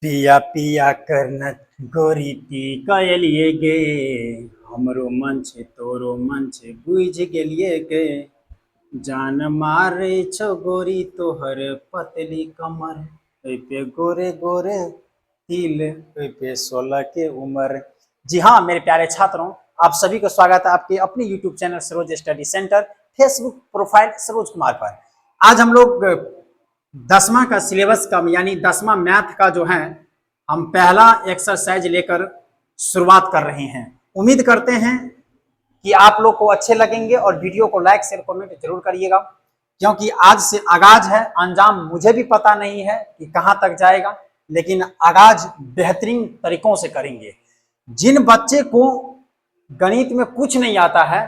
पिया पिया करना गोरी पी कलिए गे हमरो मन छे तोरो मन छे बुझ गेलिए गे जान मारे छो गोरी तोहर पतली कमर ओइ पे गोरे गोरे तिल ओइ पे 16 के उम्र। जी हाँ मेरे प्यारे छात्रों, आप सभी को स्वागत है आपके अपने YouTube channel Saroj study centre Facebook profile Saroj Kumar पर। आज हम लोग 10वां का सिलेबस का यानी 10वां मैथ का जो है हम पहला एक्सरसाइज लेकर शुरुआत कर रहे हैं। उम्मीद करते हैं कि आप लोग को अच्छे लगेंगे और वीडियो को लाइक शेयर कमेंट जरूर करिएगा, क्योंकि आज से आगाज है। अंजाम मुझे भी पता नहीं है कि कहां तक जाएगा, लेकिन आगाज बेहतरीन तरीकों से करेंगे। जिन बच्चे को गणित में कुछ नहीं आता है,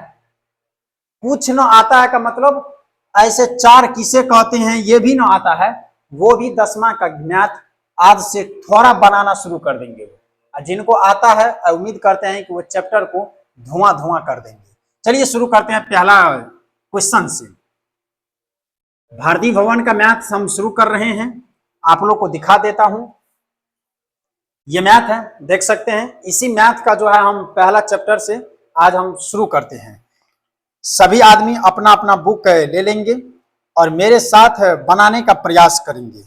कुछ न आता है का मतलब ऐसे चार किसे कहते हैं ये भी ना आता है, वो भी 10वां का मैथ आज से थोड़ा बनाना शुरू कर देंगे। जिनको आता है उम्मीद करते हैं कि वो चैप्टर को धुआं धुआं कर देंगे। चलिए शुरू करते हैं पहला क्वेश्चन से। भारतीय भवन का मैथ हम शुरू कर रहे हैं, आप लोग को दिखा देता हूं। ये मैथ है, देख सकते हैं। इसी मैथ का जो है हम पहला चैप्टर से आज हम शुरू करते हैं। सभी आदमी अपना अपना बुक ले लेंगे और मेरे साथ बनाने का प्रयास करेंगे।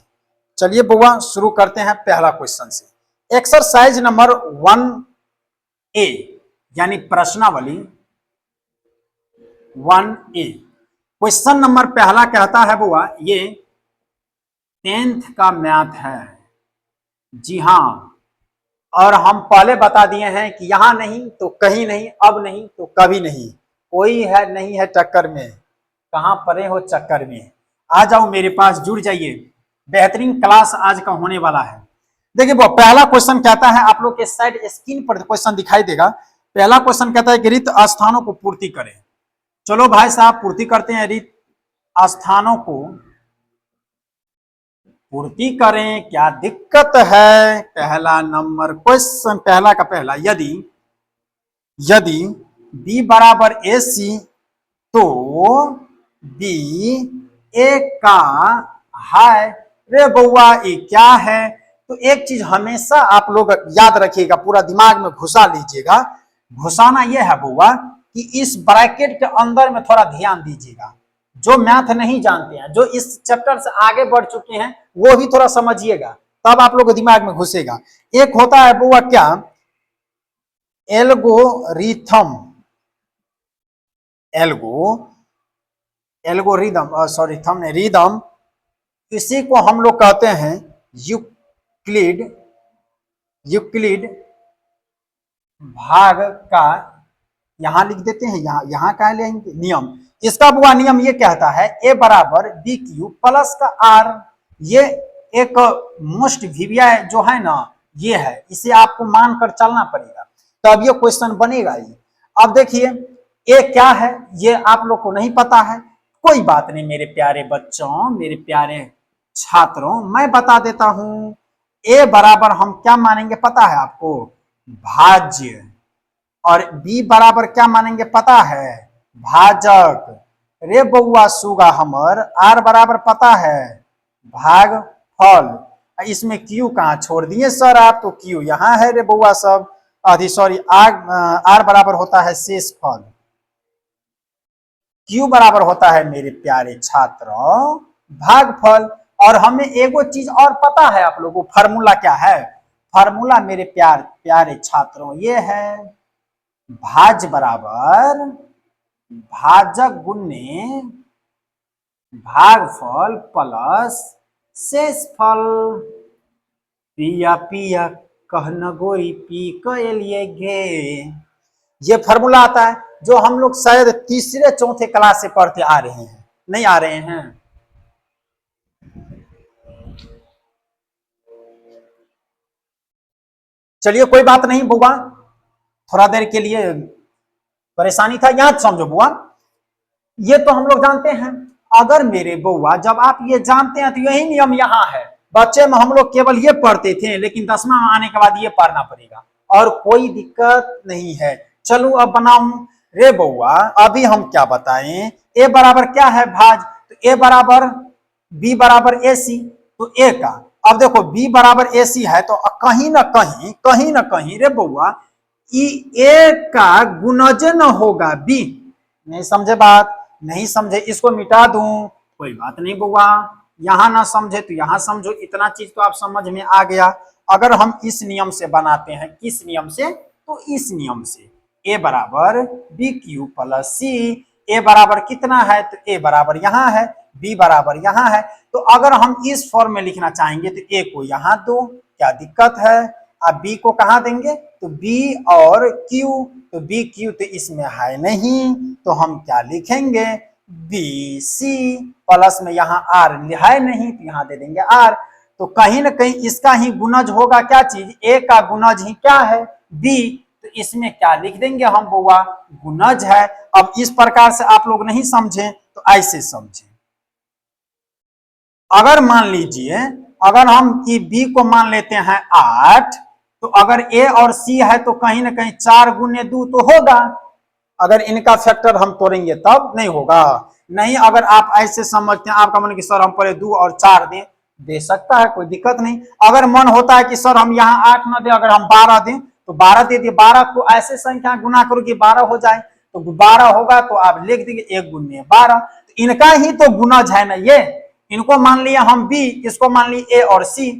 चलिए बुआ शुरू करते हैं पहला क्वेश्चन से। एक्सरसाइज नंबर 1A यानी प्रश्नावली 1A। क्वेश्चन नंबर पहला कहता है बुआ ये 10th का मैथ है। जी हाँ, और हम पहले बता दिए हैं कि यहां नहीं तो कहीं नहीं, अब नहीं तो कभी नहीं, कोई है नहीं है टक्कर में, कहां पड़े हो चक्कर में। आ जाओ मेरे पास, जुड़ जाइए, बेहतरीन क्लास आज का होने वाला है। देखिए वो पहला क्वेश्चन कहता है, आप लोग के साइड स्क्रीन पर क्वेश्चन दिखाई देगा। पहला क्वेश्चन कहता है कि रिक्त स्थानों को पूर्ति करें। चलो भाई साहब पूर्ति करते हैं। रिक्त स्थानों को पूर्ति करें, क्या दिक्कत है। पहला नंबर क्वेश्चन, पहला का पहला, यदि b बराबर AC तो b a का है। रे बउआ ये क्या है? तो एक चीज हमेशा आप लोग याद रखिएगा, पूरा दिमाग में घुसा लीजिएगा। घुसाना यह है बउआ कि इस ब्रैकेट के अंदर में थोड़ा ध्यान दीजिएगा। जो मैथ नहीं जानते हैं, जो इस चैप्टर से आगे बढ़ चुके हैं, वो भी थोड़ा समझिएगा, तब आप लोग को दिमाग में घुसेगा। एक होता है बउआ क्या, एल्गोरिथम, एल्गोरिदम, सॉरी थम ने रिदम, इसी को हम लोग कहते हैं यूक्लिड भाग का, यहां लिख देते हैं, यहां का लेंगे नियम। इसका बुआ नियम ये कहता है a बराबर बी क्यू प्लस का आर। ये एक मोस्ट वीविया जो है ना, ये है, इसे आपको मानकर चलना पड़ेगा, तब ये क्वेश्चन बनेगा ही। अब देखिए ए क्या है, ये आप लोग को नहीं पता है, कोई बात नहीं मेरे प्यारे बच्चों, मेरे प्यारे छात्रों, मैं बता देता हूं। ए बराबर हम क्या मानेंगे पता है आपको, भाज्य। और बी बराबर क्या मानेंगे पता है, भाजक। रे बउआ सुगा हमर, आर बराबर पता है, भागफल। इसमें क्यू कहां छोड़ दिए सर आप, तो क्यू यहां है रे बउआ सब, सॉरी आर बराबर होता है शेषफल। क्यू बराबर होता है मेरे प्यारे छात्रों भागफल। और हमें एगो चीज और पता है आप लोगों को, फार्मूला क्या है। फार्मूला मेरे प्यारे छात्रों ये है, भाज्य बराबर भाजक गुने भागफल प्लस शेषफल। पिया पिया कहना गोरी पी कलिए गे, ये फार्मूला आता है जो हम लोग शायद तीसरे चौथे क्लास से पढ़ते आ रहे हैं, नहीं आ रहे हैं। चलिए कोई बात नहीं बुआ, थोड़ा देर के लिए परेशानी था, यहां समझो बुआ, ये तो हम लोग जानते हैं। अगर मेरे बुआ जब आप ये जानते हैं तो यही नियम यहाँ है। बच्चे में हम लोग केवल ये पढ़ते थे, लेकिन 10वां में आने के बाद ये पढ़ना पड़ेगा, और कोई दिक्कत नहीं है। चलो अब बनाऊं। रे बउआ अभी हम क्या बताएं, ए बराबर क्या है भाज, तो ए बराबर बी बराबर AC, तो ए का अब देखो बी बराबर ए सी है तो कहीं ना कहीं रे बउआ ए का गुणज न होगा बी। नहीं समझे बात? नहीं समझे, इसको मिटा दूं कोई बात नहीं बउआ, यहां ना समझे तो यहां समझो, इतना चीज तो आप समझ में आ गया। अगर हम इस नियम से बनाते हैं, किस नियम से? तो इस नियम से, ए बराबर बी क्यू प्लस सी। ए बराबर कितना है? तो ए बराबर यहां है, बी बराबर यहां है। तो अगर हम इस फॉर्म में लिखना चाहेंगे तो ए को यहां दो, क्या दिक्कत है? अब बी को कहां देंगे? तो बी और क्यू, तो बी क्यू तो इसमें है नहीं, तो हम क्या लिखेंगे? बी सी प्लस में यहाँ आर है नहीं तो यहाँ दे देंगे आर। तो कहीं ना कहीं इसका ही गुणज होगा क्या चीज? ए का गुणज ही क्या है? बी। तो इसमें क्या लिख देंगे हम बउआ? गुणज है। अब इस प्रकार से आप लोग नहीं समझे तो ऐसे समझे। अगर मान लीजिए, अगर हम ये बी को मान लेते हैं 8, तो अगर ए और सी है तो कहीं ना कहीं 4 गुने 2 तो होगा। अगर इनका फैक्टर हम तोड़ेंगे तब नहीं होगा। नहीं, अगर आप ऐसे समझते हैं, आपका मन कि सर हम पहले 2 और 4 दें, दे सकता है, कोई दिक्कत नहीं। अगर मन होता है कि सर हम यहाँ 8 ना दें, अगर हम 12 दें तो 12 दे दिए। 12 को ऐसे संख्या गुना करो कि 12 हो जाए, तो 12 होगा तो आप लिख देंगे 1 गुने 12। तो इनका ही तो गुणज है ना ये, इनको मान लिया हम बी, इसको मान लिया ए और सी।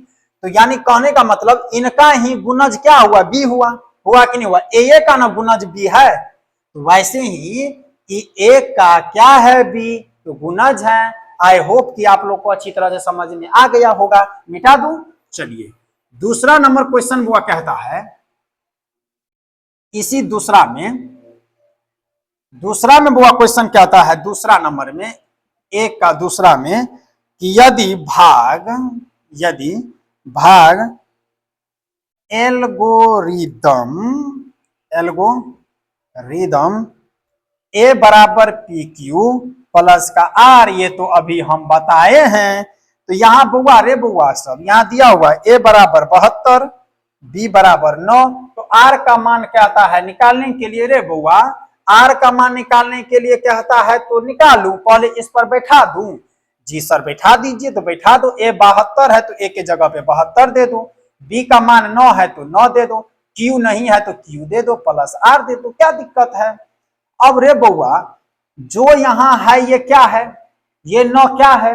तो यानी कहने का मतलब इनका ही गुणज क्या हुआ? बी हुआ। हुआ कि नहीं हुआ? ए का ना गुणज बी है, तो वैसे ही ए का क्या है? बी, तो गुणज है। आई होप कि आप लोग को अच्छी तरह से समझ में आ गया होगा। मिटा दूं? चलिए दूसरा नंबर क्वेश्चन वो कहता है, इसी दूसरा में वो क्वेश्चन कहता है, दूसरा नंबर में, एक का दूसरा में, कि यदि भाग एल्गोरिदम ए बराबर पी क्यू प्लस का आर, ये तो अभी हम बताए हैं। तो यहां बुआ रे बुआ सब यहां दिया हुआ ए बराबर 72, बी बराबर 9। तो आर का मान कहता है निकालने के लिए रे बुआ, आर का मान निकालने के लिए कहता है तो निकालू, पहले इस पर बैठा दूं? जी सर बैठा दीजिए, तो बैठा दो। ए 72 है तो ए के जगह पे 72 दे दो, बी का मान 9 है तो 9 दे दो, क्यू नहीं है तो क्यू दे दो, प्लस आर दे दो, क्या दिक्कत है? अब रे बउआ जो यहां है ये क्या है? ये 9 क्या है?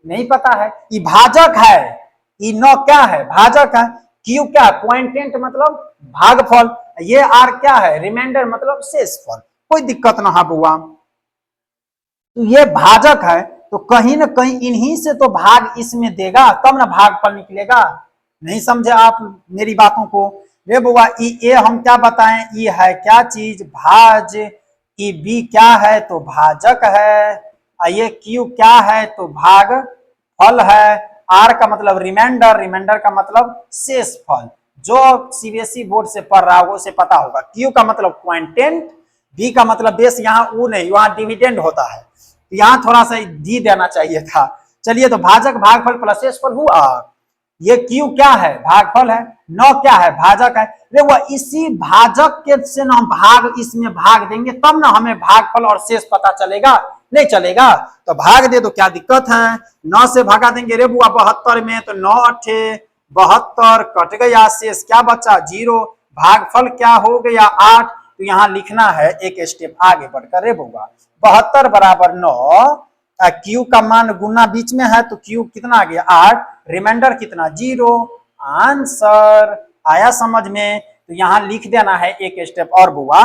नहीं पता है। ये भाजक है, ये 9 क्या है? भाजक है। क्यू क्या? क्वांटेंट मतलब भागफल। ये आर क्या है? रिमाइंडर मतलब शेषफल। कोई दिक्कत ना है बउआ, तो ये भाजक है, तो कहीं ना कहीं इन्हीं से तो भाग इसमें देगा, तब ना भागफल निकलेगा। नहीं समझे आप मेरी बातों को? रे बुआ ये हम क्या बताएं? ये है क्या चीज? भाज। ई बी क्या है? तो भाजक है। ये क्यू क्या है? तो भाग फल है। आर का मतलब रिमाइंडर, रिमाइंडर का मतलब शेष फल। जो सीबीएसई बोर्ड से पढ़ रहा है उसे पता होगा। क्यू का मतलब क्वांटेंट, बी का मतलब बेस, यहाँ ऊ नहीं, वहां डिविडेंड होता है, तो यहाँ थोड़ा सा डी देना चाहिए था। चलिए, तो भाजक भागफल प्लस शेषफल हुआ। ये क्यू क्या है? भागफल है। 9 क्या है? भाजक है। रे वो इसी भाजक के से ना हम भाग इसमें भाग देंगे तब ना हमें भागफल और शेष पता चलेगा, नहीं चलेगा तो भाग दे दो, क्या दिक्कत है? 9 से भागा देंगे रे बुआ 72 में, तो 9 अठे 72, कट गया, शेष क्या बचा? 0। भागफल क्या हो गया? 8। तो यहाँ लिखना है एक स्टेप आगे बढ़कर रे बुआ, 72 बराबर 9, क्यू का मान गुना बीच में है तो क्यू कितना आ गया? 8, रिमाइंडर कितना? 0। आंसर आया समझ में? तो यहां लिख देना है एक स्टेप और बुआ,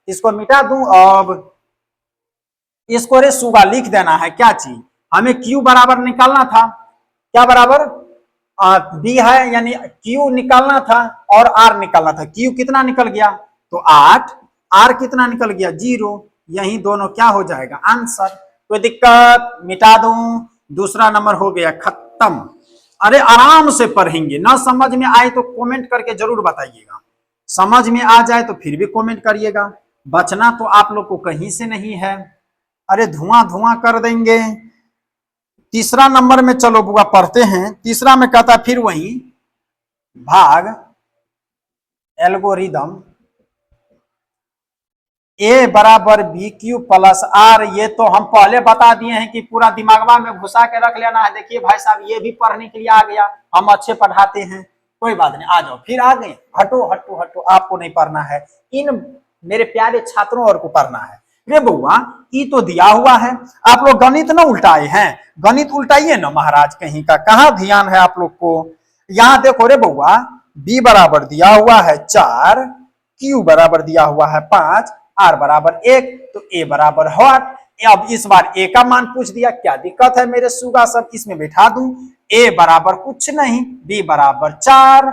इसको मिटा दूं। अब इसको रे सुगा लिख देना है क्या चीज? हमें क्यू बराबर निकालना था, क्या बराबर? बी है, यानी क्यू निकालना था और आर निकालना था। क्यू कितना निकल गया? तो 8। आर कितना निकल गया? 0। यही दोनों क्या हो जाएगा? आंसर। कोई दिक्कत? मिटा दूं? दूसरा नंबर हो गया खत्म। अरे आराम से पढ़ेंगे, ना समझ में आए तो कमेंट करके जरूर बताइएगा, समझ में आ जाए तो फिर भी कमेंट करिएगा। बचना तो आप लोग को कहीं से नहीं है। अरे धुआं धुआं कर देंगे। तीसरा नंबर में चलो बुआ पढ़ते हैं। तीसरा में कहता फिर वही भाग एल्गोरिदम ए बराबर बी क्यू प्लस आर। ये तो हम पहले बता दिए हैं कि पूरा दिमागवा में घुसा के रख लेना है। देखिए भाई साहब, ये भी पढ़ने के लिए आ गया, हम अच्छे पढ़ाते हैं, कोई बात नहीं, आ जाओ फिर आ गए। हटो हटो हटो, आपको नहीं पढ़ना है, इन मेरे प्यारे छात्रों और को पढ़ना है। रे बउआ, ई तो दिया हुआ है, आप लोग गणित ना उल्टाए हैं, गणित उल्टाइए ना महाराज कहीं का, कहाँ ध्यान है आप लोग को। यहाँ देखो रे बउआ, बी बराबर दिया हुआ है 4, क्यू बराबर दिया हुआ है 5, आर बराबर 1, तो ए बराबर 8। अब इस बार ए का मान पूछ दिया, क्या दिक्कत है मेरे सुगा सब, इसमें बैठा दूं। ए बराबर कुछ नहीं, बी बराबर 4,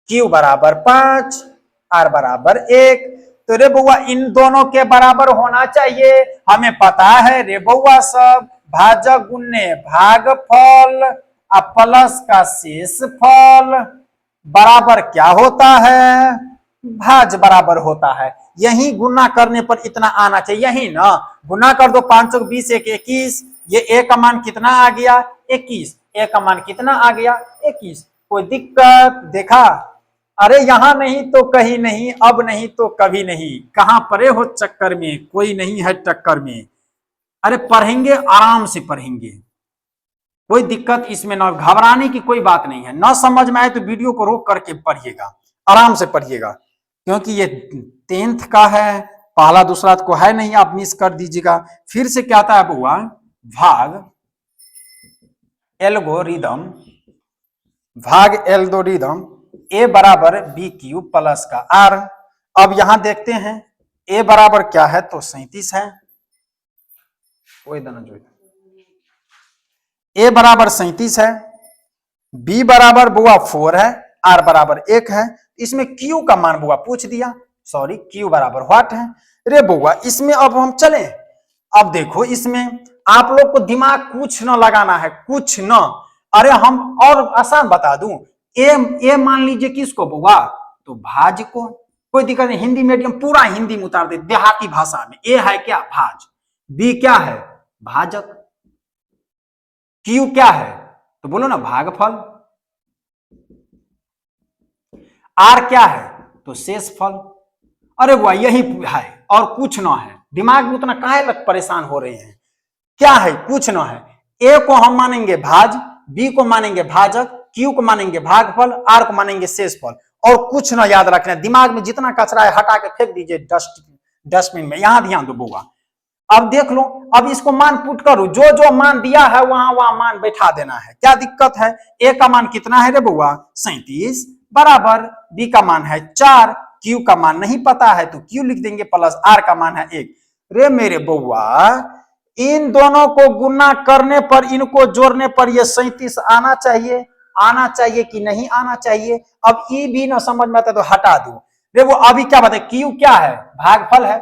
क्यू बराबर 5, आर बराबर 1। तो रे बउआ इन दोनों के बराबर होना चाहिए। हमें पता है रे बउआ सब, भाजक गुने भागफल अब प्लस का शेषफल बराबर क्या होता है, भाज बराबर होता है। यही गुना करने पर इतना आना चाहिए, यही ना, गुना कर दो 5 20 1 21। ये ए का मान कितना आ गया 21, ए का मान कितना आ गया 21। कोई दिक्कत देखा? अरे यहां नहीं तो कहीं नहीं, अब नहीं तो कभी नहीं, कहां परे हो चक्कर में, कोई नहीं है टक्कर में। अरे पढ़ेंगे, आराम से पढ़ेंगे, कोई दिक्कत इसमें ना, घबराने की कोई बात नहीं है। ना समझ में आए तो वीडियो को रोक करके पढ़िएगा, आराम से पढ़िएगा, क्योंकि ये 10th का है, पहला दूसरा को है नहीं, आप मिस कर दीजिएगा। फिर से क्या आता है बुआ, भाग एल्गोरिदम, भाग एल्गोरिदम ए बराबर बी क्यू प्लस का आर। अब यहां देखते हैं ए बराबर क्या है, तो 37 है, ए बराबर 37 है, बी बराबर बुआ 4 है, आर बराबर 1 है। इसमें क्यू का मान बुआ पूछ दिया, सॉरी क्यू बराबर व्हाट है। रे बुआ इसमें अब हम चले, अब देखो इसमें आप लोग को दिमाग कुछ न लगाना है, कुछ न। अरे हम और आसान बता दूं, ए मान लीजिए किसको बुआ, तो भाज को, कोई दिक्कत नहीं, हिंदी मीडियम पूरा हिंदी में उतार दे देहाती भाषा में। ए है क्या, भाज, बी क्या है, भाजक, क्यू क्या है, तो बोलो ना भागफल, आर क्या है, तो शेषफल। अरे वाह यही है और कुछ ना है, दिमाग में उतना काहे लग परेशान हो रहे हैं, क्या है, कुछ ना है। ए को हम मानेंगे भाज, बी को मानेंगे भाजक, क्यू को मानेंगे भागफल, आर को मानेंगे शेषफल, और कुछ ना याद रखना। दिमाग में जितना कचरा है हटा के फेंक दीजिए डस्टबिन में। यहां ध्यान दो बुआ, अब देख लो, अब इसको मान पुट करो, जो जो मान दिया है वहां वहां मान बैठा देना है, क्या दिक्कत है। ए का मान कितना है रे बुआ, 37 बराबर, बी का मान है 4, क्यू का मान नहीं पता है तो क्यू लिख देंगे, प्लस आर का मान है 1। रे मेरे बुआ इन दोनों को गुना करने पर, इनको जोड़ने पर ये 37 आना चाहिए, आना चाहिए कि नहीं आना चाहिए। अब ई भी ना समझ में आता तो हटा दो। रे वो अभी क्या बताए, क्यू क्या है, भागफल है,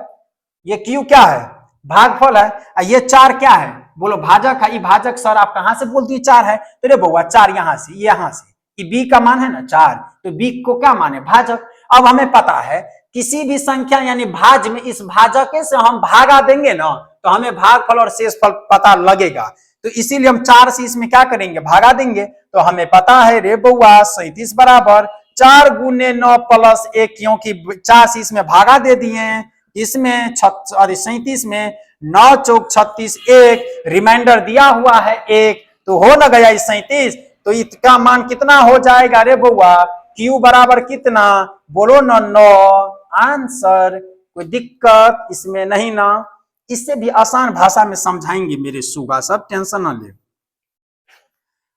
ये क्यू क्या है, भागफल है, ये 4 क्या है, बोलो भाजक है। ये भाजक सर आप कहां से बोलती है 4 है, तो रे बउआ 4 यहां से, यहां से, ये बी का मान है ना 4, तो बी को क्या माने, भाजक। अब हमें पता है किसी भी संख्या यानी भाज में इस भाजक से हम भागा देंगे ना, तो हमें भागफल और शेषफल पता लगेगा। तो इसीलिए हम 4 से इसमें क्या करेंगे, भागा देंगे। तो हमें पता है रे बउआ 37 बराबर 4 गुने 9 प्लस 1, क्योंकि 4 से इसमें भागा दे दिए, इसमें 37 में 9 चौक 36, 1 रिमाइंडर दिया हुआ है 1, तो हो न गया 37। तो इसका मान कितना हो जाएगा रे बउआ, क्यू बराबर कितना, बोलो न 9। आंसर, कोई दिक्कत इसमें नहीं ना, इससे भी आसान भाषा में समझाएंगे मेरे सुगा सब, टेंशन ना ले।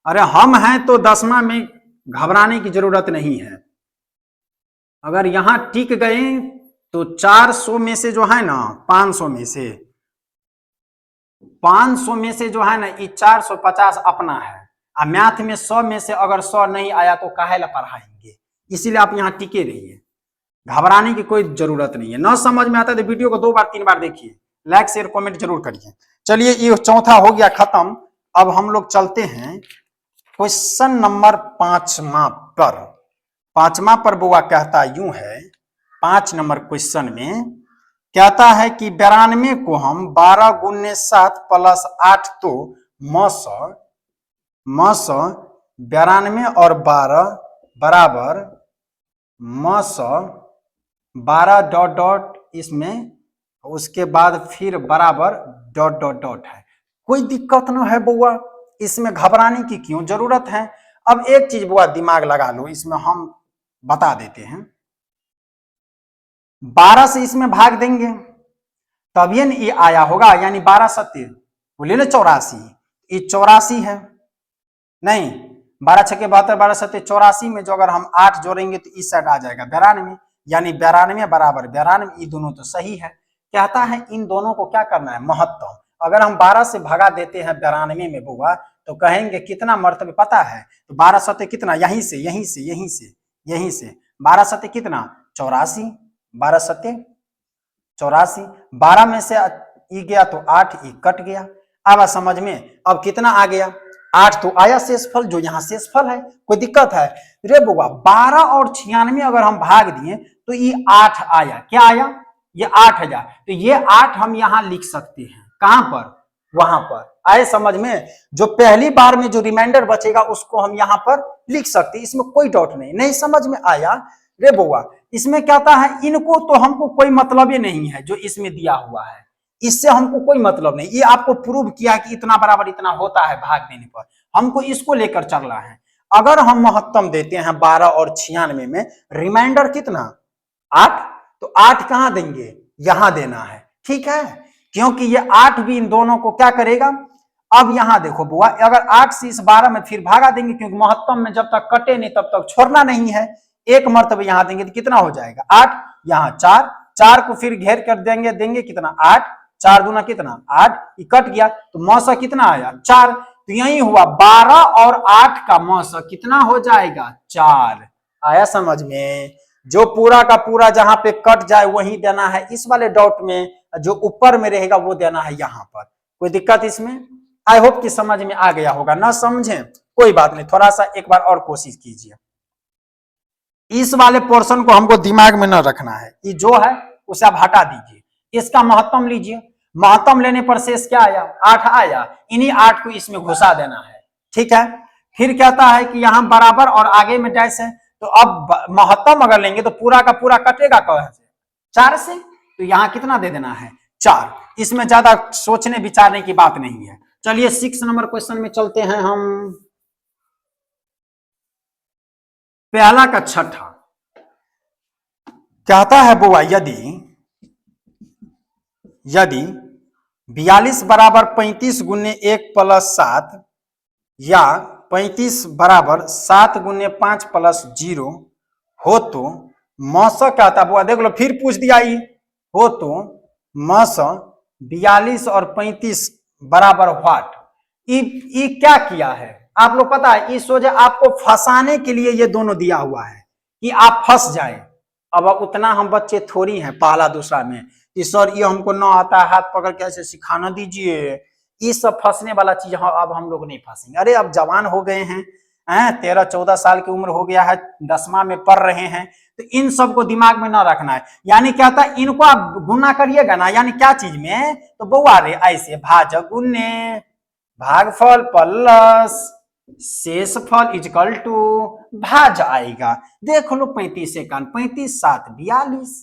अरे हम हैं तो 10वां में घबराने की जरूरत नहीं है। अगर यहां टिक गए तो 400 में से जो है ना, 500 में से, 500 में से जो है ना, ये 450 अपना है। और मैथ में 100 में से अगर 100 नहीं आया तो काहे ला पढ़ाएंगे, इसीलिए आप यहाँ टिके रहिए, घबराने की कोई जरूरत नहीं है। ना समझ में आता है तो वीडियो को 2 बार 3 बार देखिए, लाइक शेयर कमेंट जरूर करिए। चलिए ये चौथा हो गया खत्म। अब हम लोग चलते हैं क्वेश्चन नंबर 5वां पर। 5वां पर बुआ कहता यूं है, 5 नंबर क्वेश्चन में कहता है कि 92 को हम 12 गुने 7 प्लस 8, तो मस 92 और 12 बराबर मस 12 डॉट डॉट इसमें, उसके बाद फिर बराबर डॉट डॉट डॉट है। कोई दिक्कत ना है बुआ, इसमें घबराने की क्यों जरूरत है। अब एक चीज बुआ दिमाग लगा लो, इसमें हम बता देते हैं। 12 से इसमें भाग देंगे तभी न ये आया होगा, यानी 12 सत्य बोले ना 84, ये 84 है नहीं, 12 छके 72, 12 सत्य 84 में जो अगर हम 8 जोड़ेंगे तो इस साइड आ जाएगा 92, यानी 92 बराबर 92, ये दोनों तो सही है। कहता है इन दोनों को क्या करना है, महत्तम। अगर हम 12 से भगा देते हैं 92 में बुआ तो कहेंगे कितना मर्तबे पता है, तो 12 सत्य कितना, यहीं से यहीं से यहीं से यहीं से 12 सत्य कितना 84, 12 सत्य 84, 12 में से ई गया तो 8 ई कट गया। अब समझ में, अब कितना आ गया 8 तो आया शेषफल, जो यहाँ शेषफल है। कोई दिक्कत है रे बुआ, 12 और 96 अगर हम भाग दिए तो ये 8 आया, क्या आया ये 8 हजार, तो ये 8 हम यहाँ लिख सकते हैं, कहां पर, वहां पर। आए समझ में, जो पहली बार में जो रिमाइंडर बचेगा उसको हम यहाँ पर लिख सकते हैं, इसमें कोई डाउट नहीं। नहीं समझ में आया रे बुआ, इसमें कहता है इनको तो हमको कोई मतलब ही नहीं है जो इसमें दिया हुआ है, इससे हमको कोई मतलब नहीं। ये आपको प्रूव किया कि इतना बराबर इतना होता है भाग देने पर, हमको इसको लेकर चलना है। अगर हम महत्तम देते हैं 12 और 96 में, रिमाइंडर कितना 8, तो 8 कहां देंगे, यहां देना है, ठीक है, क्योंकि ये 8 भी इन दोनों को क्या करेगा। अब यहां देखो बुआ, अगर 8 से इस 12 में फिर भागा देंगे, क्योंकि महत्तम में जब तक कटे नहीं तब तक छोड़ना नहीं है, एक मर्तबा यहां देंगे तो कितना हो जाएगा 8, यहां 4, 4 को फिर घेर कर देंगे, देंगे कितना 8, 4 दूना कितना 8, ये कट गया तो मौसा कितना आया 4, तो यही हुआ 12 और 8 का मौसा कितना हो जाएगा 4। आया समझ में, जो पूरा का पूरा जहां पे कट जाए वही देना है, इस वाले डॉट में जो ऊपर में रहेगा वो देना है यहां पर। कोई दिक्कत इसमें, आई होप कि समझ में आ गया होगा, ना समझे कोई बात नहीं, थोड़ा सा एक बार और कोशिश कीजिए। इस वाले पोर्शन को हमको दिमाग में न रखना है, ये जो है उसे आप हटा दीजिए, इसका महत्तम लीजिए, महत्तम लेने पर शेष क्या आया 8 आया, इन्हीं 8 को इसमें घुसा देना है, ठीक है। फिर कहता है कि यहां बराबर और आगे में डैश है, तो अब महत्तम अगर लेंगे तो पूरा का पूरा कटेगा कहां से 4 से, तो यहां कितना दे देना है 4, इसमें ज्यादा सोचने विचारने की बात नहीं है। चलिए 6 नंबर क्वेश्चन में चलते हैं हम, पहला का छठा। कहता है बुआ यदि 42 बराबर 35 गुने 1 प्लस 7 या 35 बराबर 7 गुने 5 प्लस 0 हो तो मौसा कहता है बुआ, देख लो फिर पूछ दिया ही, हो तो मौसा 42 और 35 बराबर व्हाट। ये क्या किया है आप लोग पता है, इस वजह आपको फंसाने के लिए ये दोनों दिया हुआ है कि आप फंस जाए। अब उतना हम बच्चे थोड़ी हैं पहला दूसरा में कि सर ये हमको ना आता है, हाथ पकड़ के ऐसे सिखाना दीजिए, ये सब फंसने वाला चीज अब हम लोग नहीं फंसेंगे। अरे अब जवान हो गए हैं, 13-14 साल की उम्र हो गया है, 10वां में पढ़ रहे हैं, तो इन सब को दिमाग में ना रखना है। यानी क्या था, इनको आप गुना करिएगा ना, यानी क्या चीज में, तो बउआ रे ऐसे भाज गुने भागफल प्लस शेषफल इजकल टू भाज आएगा। देख लो 35 से 35 7 42,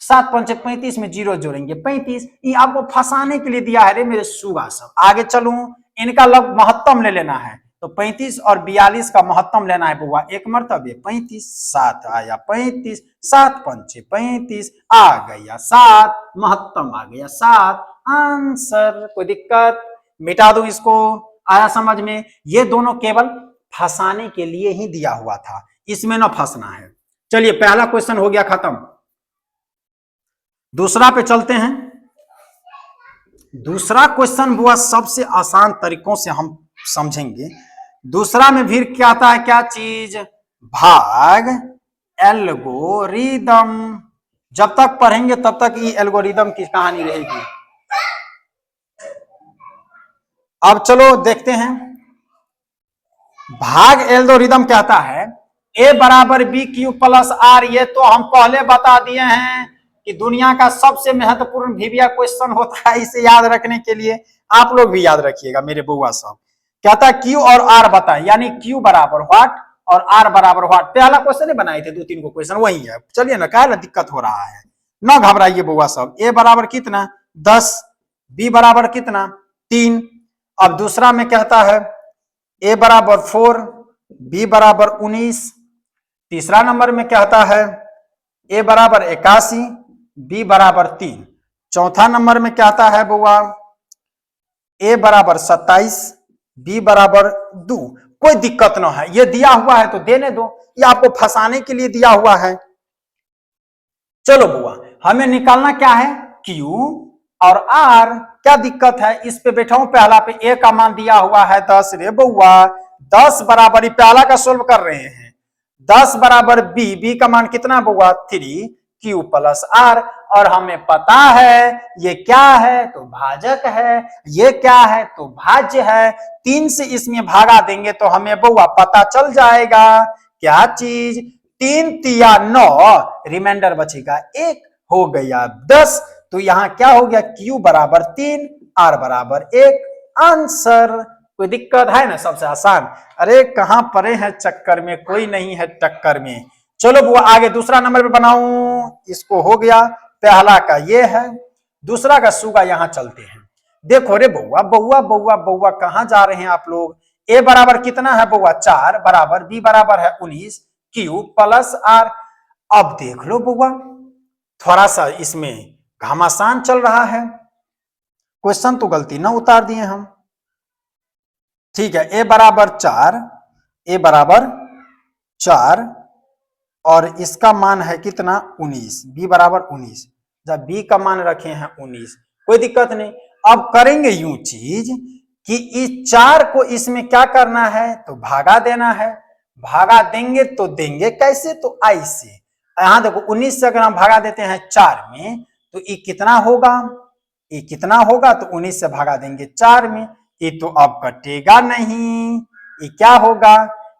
7 पंचे 35 में 0 जोड़ेंगे 35, ये आपको फंसाने के लिए दिया है रे मेरे सुगा सब। आगे चलूं, इनका लग महत्तम ले लेना है, तो 35 और 42 का महत्तम लेना है बुआ, एक मर्तबे 35, 7 आया 35, 7 पंचे 35 आ गया 7, महत्तम आ गया 7, आंसर। कोई दिक्कत, मिटा दो इसको, आया समझ में। ये दोनों केवल फंसाने के लिए ही दिया हुआ था, इसमें ना फंसना है। चलिए पहला क्वेश्चन हो गया खत्म, दूसरा पे चलते हैं। दूसरा क्वेश्चन बुआ सबसे आसान तरीकों से हम समझेंगे। दूसरा में फिर क्या आता है, क्या चीज, भाग एल्गोरिदम। जब तक पढ़ेंगे तब तक ये एल्गोरिदम की कहानी रहेगी। अब चलो देखते हैं, भाग एल्गोरिदम कहता है ए बराबर बी क्यू प्लस आर। ये तो हम पहले बता दिए हैं कि दुनिया का सबसे महत्वपूर्ण वीविया क्वेश्चन होता है, इसे याद रखने के लिए आप लोग भी याद रखिएगा मेरे बुआ साहब। कहता है क्यू और आर बताएं, यानी क्यू बराबर व्हाट और आर बराबर व्हाट। पहला क्वेश्चन ही बनाए थे, 2-3 को क्वेश्चन वही है। चलिए ना, क्या दिक्कत हो रहा है, ना घबराइए बुआ सब। ए बराबर कितना 10, बी बराबर कितना 3। अब दूसरा में कहता है ए बराबर 4, बी बराबर 19। तीसरा नंबर में कहता है ए बराबर 81, बी बराबर 3। चौथा नंबर में कहता है बुआ ए बराबर 27, बी बराबर 2। कोई दिक्कत ना है, ये दिया हुआ है तो देने दो, ये आपको फंसाने के लिए दिया हुआ है। चलो बुआ, हमें निकालना क्या है, क्यू और आर। क्या दिक्कत है, इस पे बैठा हूं, पहला पे ए का मान दिया हुआ है 10। रे बुआ 10 बराबर, पहला का सोल्व कर रहे हैं, 10 बराबर बी, बी का मान कितना बुआ 3, क्यू प्लस आर। और हमें पता है ये क्या है, तो भाजक है, ये क्या है तो भाज्य है। 3 से इसमें भागा देंगे तो हमें बुआ पता चल जाएगा क्या चीज, 3 तिया 9, रिमाइंडर बचेगा 1, हो गया 10। तो यहां क्या हो गया, क्यू बराबर 3, आर बराबर 1, आंसर। कोई दिक्कत है ना, सबसे आसान। अरे कहां परे हैं चक्कर में, कोई नहीं है टक्कर में। चलो बुआ आगे दूसरा नंबर पे बनाऊं, इसको हो गया, पहला का ये है, दूसरा का सुगा। यहां चलते हैं, देखो रे बउआ बउआ बउआ बउआ कहां जा रहे हैं आप लोग। ए बराबर कितना है बउआ 4, बराबर बी बराबर है 19, क्यू प्लस आर। अब देख लो बउआ, थोड़ा सा इसमें घमासान चल रहा है, क्वेश्चन तो गलती ना उतार दिए हम। ठीक है, ए बराबर 4, ए बराबर 4 और इसका मान है कितना 19, बी बराबर 19। जब बी का मान रखे हैं 19, कोई दिक्कत नहीं। अब करेंगे यूं चीज कि इस 4 को इसमें क्या करना है, तो भागा देना है। भागा देंगे तो देंगे कैसे, तो आई से। यहां देखो 19 से अगर हम भागा देते हैं 4 में, तो ये कितना होगा, ये कितना होगा, तो 19 से भागा देंगे 4 में, ये तो अब कटेगा नहीं। ये क्या होगा,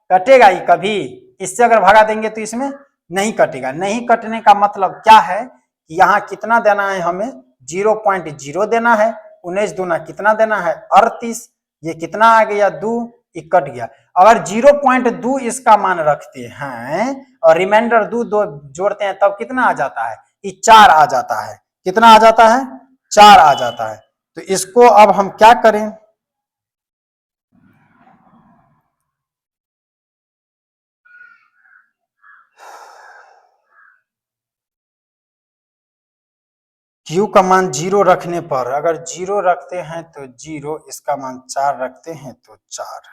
कटेगा ये कभी, इससे अगर भागा देंगे तो इसमें नहीं कटेगा। नहीं कटने का मतलब क्या है कि यहाँ कितना देना है हमें, 0.0 देना है। 19 दूना कितना देना है 38, ये कितना आ गया 2, ये कट गया। अगर 0.2 इसका मान रखते हैं और रिमाइंडर 2 जोड़ते हैं तब कितना आ जाता है, ये 4 आ जाता है। कितना आ जाता है, 4 आ जाता है। तो इसको अब हम क्या करें, क्यू का मान 0 रखने पर, अगर 0 रखते हैं तो 0, इसका मान 4 रखते हैं तो 4।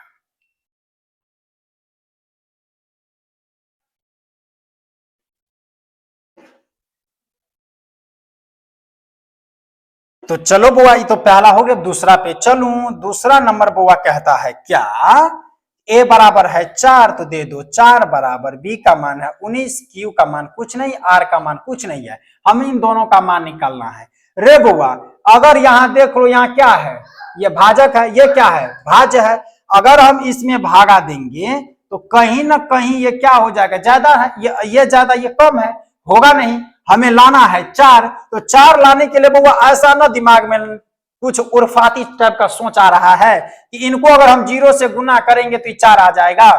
तो चलो बुआ, ये तो पहला हो गया, दूसरा पे चलूं। दूसरा नंबर बुआ कहता है क्या, ए बराबर है 4 तो दे दो 4 बराबर, बी का मान है 19, क्यू का मान कुछ नहीं, आर का मान कुछ नहीं है। हमें इन दोनों का मान निकालना है। रे बुआ अगर यहां देख लो, यहाँ क्या है, ये भाजक है, ये क्या है भाज्य है। अगर हम इसमें भागा देंगे तो कहीं ना कहीं ये क्या हो जाएगा, ज्यादा है, ये ज्यादा ये कम है, होगा नहीं। हमें लाना है 4, तो 4 लाने के लिए बुआ ऐसा ना दिमाग में कुछ उर्फाती टाइप का सोच आ रहा है कि इनको अगर हम 0 से गुना करेंगे तो 4 आ जाएगा।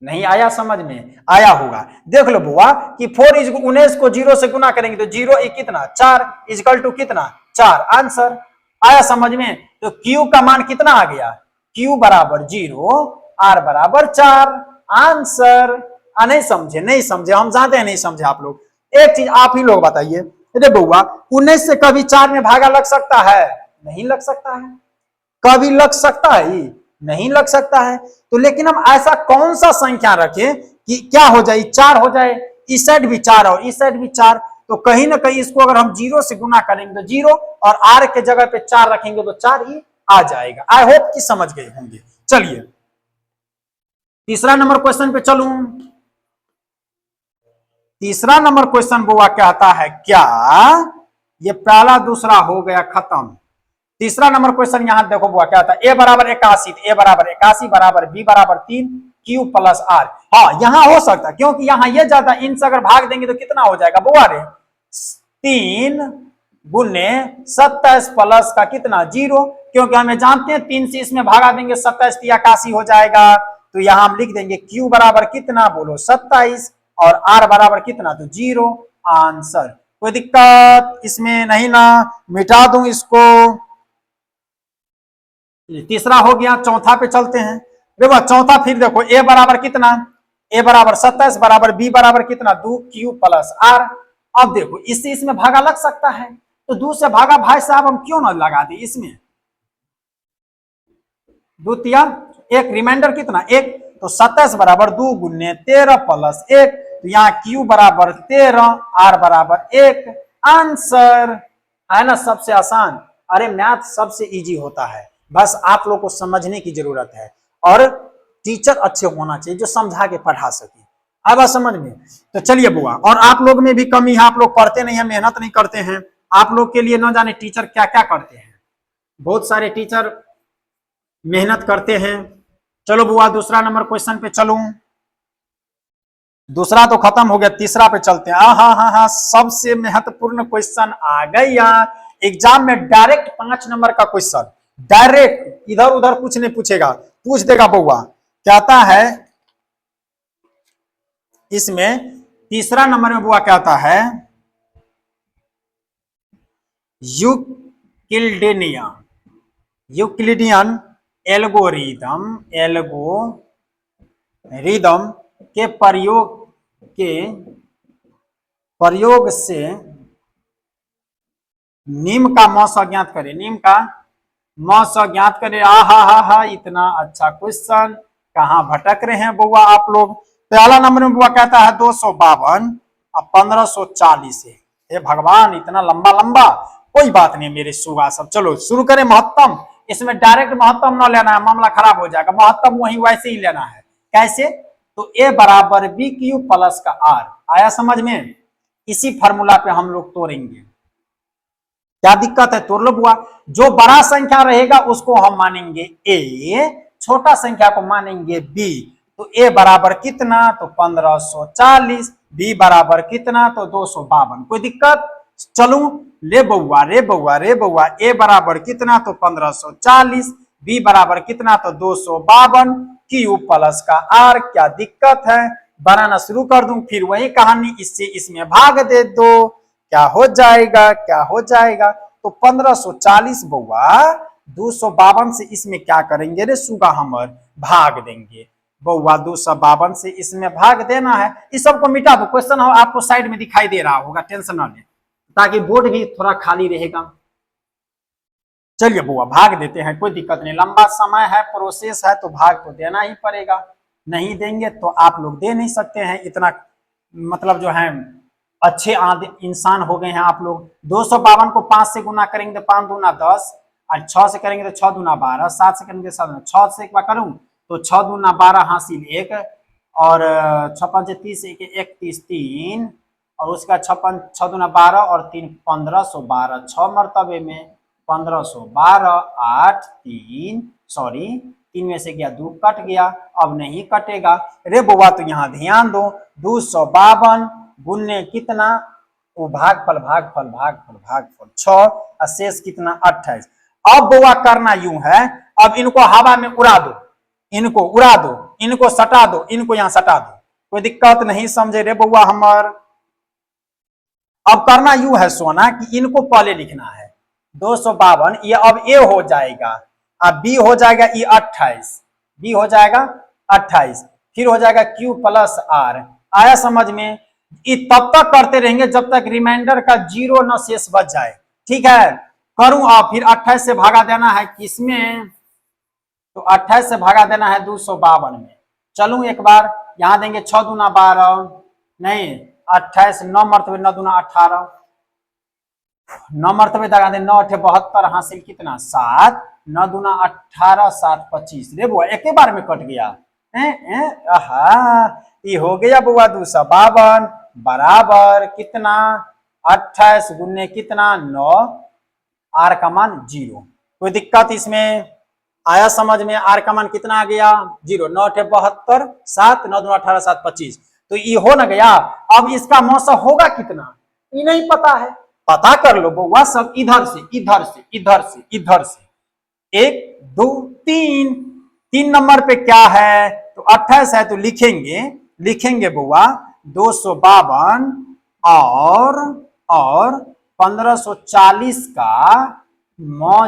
नहीं आया समझ में, आया होगा। देख लो बुआ कि 4 को 0 से गुना करेंगे तो 0 कितना 4 इजकल टू कितना 4, आंसर। आया समझ में। तो Q का मान कितना आ गया, Q बराबर 0, R बराबर 4, आंसर। नहीं समझे, नहीं समझे, हम जानते हैं नहीं समझे आप लोग। एक चीज आप ही लोग बताइए, अरे बउआ 19 से कभी 4 में भागा लग सकता है, नहीं लग सकता है। कभी लग सकता है, नहीं लग सकता है। तो लेकिन हम ऐसा कौन सा संख्या रखें कि क्या हो जाए, 4 हो जाए, इस साइड भी 4 और इस साइड भी 4। तो कहीं ना कहीं इसको अगर हम 0 से गुना करेंगे तो 0 और R के जगह पे 4 रखेंगे तो 4 ही आ जाएगा। आई होप कि समझ गए होंगे। चलिए तीसरा नंबर क्वेश्चन पे चलूं। तीसरा नंबर क्वेश्चन बुआ कहता है क्या, ये पहला दूसरा हो गया खत्म। तीसरा नंबर क्वेश्चन यहां देखो बुआ क्या था, ए बराबर 81, ए बराबर 81 बराबर बी बराबर 3, क्यू प्लस आर। हाँ यहां हो सकता है, क्योंकि यहां ये ज्यादा, इनसे अगर भाग देंगे तो कितना हो जाएगा बुआ रे, 3 गुने 27 प्लस का कितना 0, क्योंकि हमें जानते हैं 3 से इसमें भागा देंगे 27 81 हो जाएगा। तो यहां हम लिख देंगे Q बराबर कितना, बोलो 27, और R बराबर कितना, तो 0 आंसर। कोई दिक्कत इसमें नहीं ना, मिटा दूं इसको। तीसरा हो गया, चौथा पे चलते हैं। देखो चौथा फिर देखो, ए बराबर कितना, ए बराबर 27 बराबर बी बराबर कितना 2Q प्लस R। अब देखो इससे इसमें भागा लग सकता है, तो 2 से भागा भाई साहब हम क्यों ना लगा दें इसमें, 2 तिया एक, रिमाइंडर कितना 1, तो 27 बराबर 2 गुने 13 प्लस 1, तो यहाँ Q बराबर 13, R बराबर 1, आंसर। है ना सबसे आसान। अरे मैथ सबसे इजी होता है, बस आप लोग को समझने की जरूरत है, और टीचर अच्छे होना चाहिए जो समझा के पढ़ा सके। अब समझ में, तो चलिए बुआ, और आप लोग में भी कमी है, आप लोग पढ़ते नहीं है, मेहनत नहीं करते हैं। आप लोग के लिए न जाने टीचर क्या क्या करते हैं, बहुत सारे टीचर मेहनत करते हैं। चलो बुआ दूसरा नंबर क्वेश्चन पे चलूं, दूसरा तो खत्म हो गया, तीसरा पे चलते हैं। हाँ, सबसे महत्वपूर्ण क्वेश्चन आ गया एग्जाम में, डायरेक्ट 5 नंबर का क्वेश्चन, डायरेक्ट इधर उधर कुछ नहीं पूछेगा, पूछ देगा बउआ। कहता है इसमें तीसरा नंबर में बुआ कहता है यूक्लिडियन एल्गोरिदम के प्रयोग से निम्न का मौसा ज्ञात करे, निम्न का मौसा ज्ञात करे। हा इतना अच्छा क्वेश्चन, कहां भटक रहे हैं बउआ आप लोग। पहला नंबर में बुआ कहता है 252 और 1540 है। हे भगवान इतना लंबा लंबा, कोई बात नहीं मेरे सुगा सब। चलो शुरू करें। महत्तम, इसमें डायरेक्ट महत्तम न लेना है, मामला खराब हो जाएगा। महत्तम वही वैसे ही लेना है। कैसे, तो ए बराबर बी क्यू प्लस का आर। आया समझ में, इसी फार्मूला पे हम लोग तोड़ेंगे। क्या दिक्कत है, तोड़ लो बुआ। जो बड़ा संख्या रहेगा उसको हम मानेंगे ए, छोटा संख्या को मानेंगे बी। तो ए बराबर कितना, तो 1540, बी बराबर कितना, तो 252। कोई दिक्कत, चलू ले बउआ रे बउआ रे बउआ, ए बराबर कितना, तो 1540, बी बराबर कितना, तो 252, क्यू प्लस का आर। क्या दिक्कत है, बनाना शुरू कर दूं, फिर वही कहानी, इससे इसमें भाग दे दो, क्या हो जाएगा, क्या हो जाएगा। तो 1540 बउआ 252 से इसमें क्या करेंगे रे सुगा, हमर भाग देंगे बउआ। 252 से इसमें भाग देना है। इस सबको मिटा दो, क्वेश्चन आपको साइड में दिखाई दे रहा होगा, टेंशन ना ले, ताकि बोर्ड भी थोड़ा खाली रहेगा। चलिए बुआ भाग देते हैं, कोई दिक्कत नहीं, लंबा समय है, प्रोसेस है, तो भाग तो देना ही पड़ेगा। नहीं देंगे तो आप लोग दे नहीं सकते हैं, इतना मतलब जो है अच्छे इंसान हो गए हैं आप लोग। 252 को 5 से गुना करेंगे तो 5 दूना 10, और 6 से करेंगे तो 6 दूना 12, 7 से करेंगे 7, 6 से एक बार करूं तो 6 दूना 12 हासिल 1, और 6 5 30 1 30 3, और उसका 6 दूना 12 और 3 1512, 6 मरतबे में 1512, 8 3 सॉरी 3 में से गया 2 कट गया, अब नहीं कटेगा रे बुआ। तो यहाँ ध्यान दो, 252 गुने कितना, वो भागफल 6, शेष कितना 28। अब बुआ करना यूं है, अब इनको हवा में उड़ा दो, इनको उड़ा दो, इनको सटा दो, इनको यहां सटा दो, कोई दिक्कत नहीं, समझे रे बुआ हमर। अब करना यूं है सोना कि इनको पहले लिखना है 252, ये अब ए हो जाएगा, अब बी हो जाएगा, ये 28, बी हो जाएगा 28, फिर हो जाएगा क्यू प्लस आर। आया समझ में, ये तब तक करते रहेंगे जब तक रिमाइंडर का 0 न शेष बच जाए। ठीक है, करूं अब, फिर 28 से भागा देना है किसमें, तो 28 से भागा देना है 252 में। चलूं एक बार, यहां देंगे 6 दूना 12, नहीं 28, 9 मरतबे 9 दूना 18, 9 मरतबे दगा दे 9 8 72, हासिल कितना 7, 9 दूना 18, 7 25। रे बुआ एक बार में कट गया, ये हो गया बुआ 252 बराबर कितना 28 गुने कितना 9, आर का मान 0। कोई दिक्कत इसमें, आया समझ में, आर का मान कितना आ गया 0, 9 8 72, 7 9 दूना 18, 7 25, तो ये हो ना गया। अब इसका मौसा होगा कितना, ये नहीं पता है, पता कर लो बउआ सब, इधर से इधर से इधर से इधर से, 1 2 3, 3 नंबर पे क्या है तो 28 है तो लिखेंगे बुआ 252 और 1540 का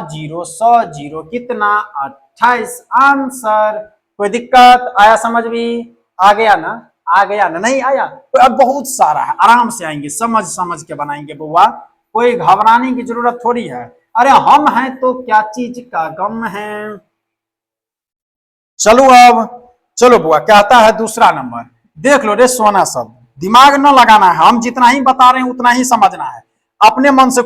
जीरो 100 कितना 28 आंसर। कोई दिक्कत आया समझ में? आ गया ना नहीं आया तो अब बहुत सारा है, आराम से आएंगे, समझ के बनाएंगे बुआ, कोई घबराने की जरूरत थोड़ी है। अरे हम हैं तो क्या चीज का गम है। चलो बुआ कहता है दूसरा नंबर, देख लो रे सोना, सब दिमाग न लगाना है, हम जितना ही बता रहे हैं उतना ही समझना है, अपने मन से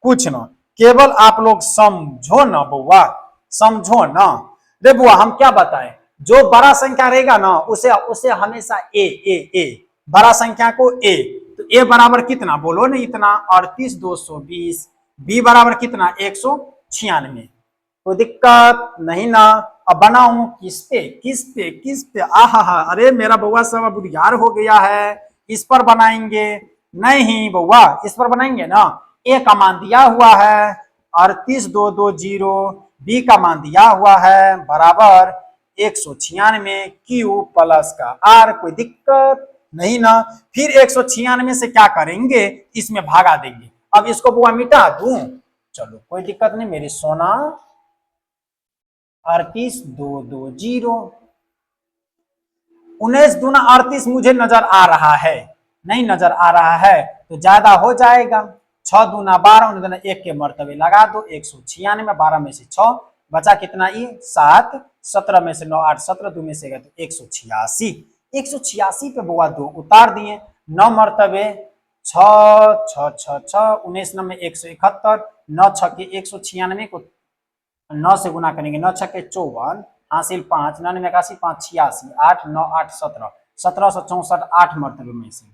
कुछ न, केवल आप लोग समझो ना बुआ, समझो ना। रे बुआ हम क्या बताएं, जो बड़ा संख्या रहेगा ना उसे हमेशा ए बड़ा संख्या को ए, तो ए बराबर कितना बोलो ना, इतना 38 220, बी बराबर कितना 196। कोई दिक्कत नहीं ना। अब बनाऊं किस पे आहा, अरे मेरा बउआ सब अब उधियार हो गया है, इस पर बनाएंगे नहीं बउआ, इस पर बनाएंगे ना। ए का मान दिया हुआ है 38,220, बी का मान दिया हुआ है बराबर 196, क्यू प्लस का आर। कोई दिक्कत नहीं ना। फिर 196 से क्या करेंगे, इसमें भागा देंगे। अब इसको बुआ मिटा दूं, चलो कोई दिक्कत नहीं मेरी सोना। 38,220, 19 दूना 38 मुझे नजर आ रहा है, नहीं नजर आ रहा है तो ज्यादा हो जाएगा। 6 दूना 12, 19 दूना 1 के मर्तबे लगा दो 196, 12 में से 6 बचा कितना ये 7, 17 में से 9 8, 17 2 में से गए तो 186। 186 पे बुआ 2 उतार दिए, 9 मर्तबे 6 6 6 6, 19 में 171, 9 6 के 196 को 9 से गुना करेंगे, 9 छक्के 54, हासिल 5, 9 में 81, 5 86, 8 9 8 17, 1764 8 मर्तबे में से,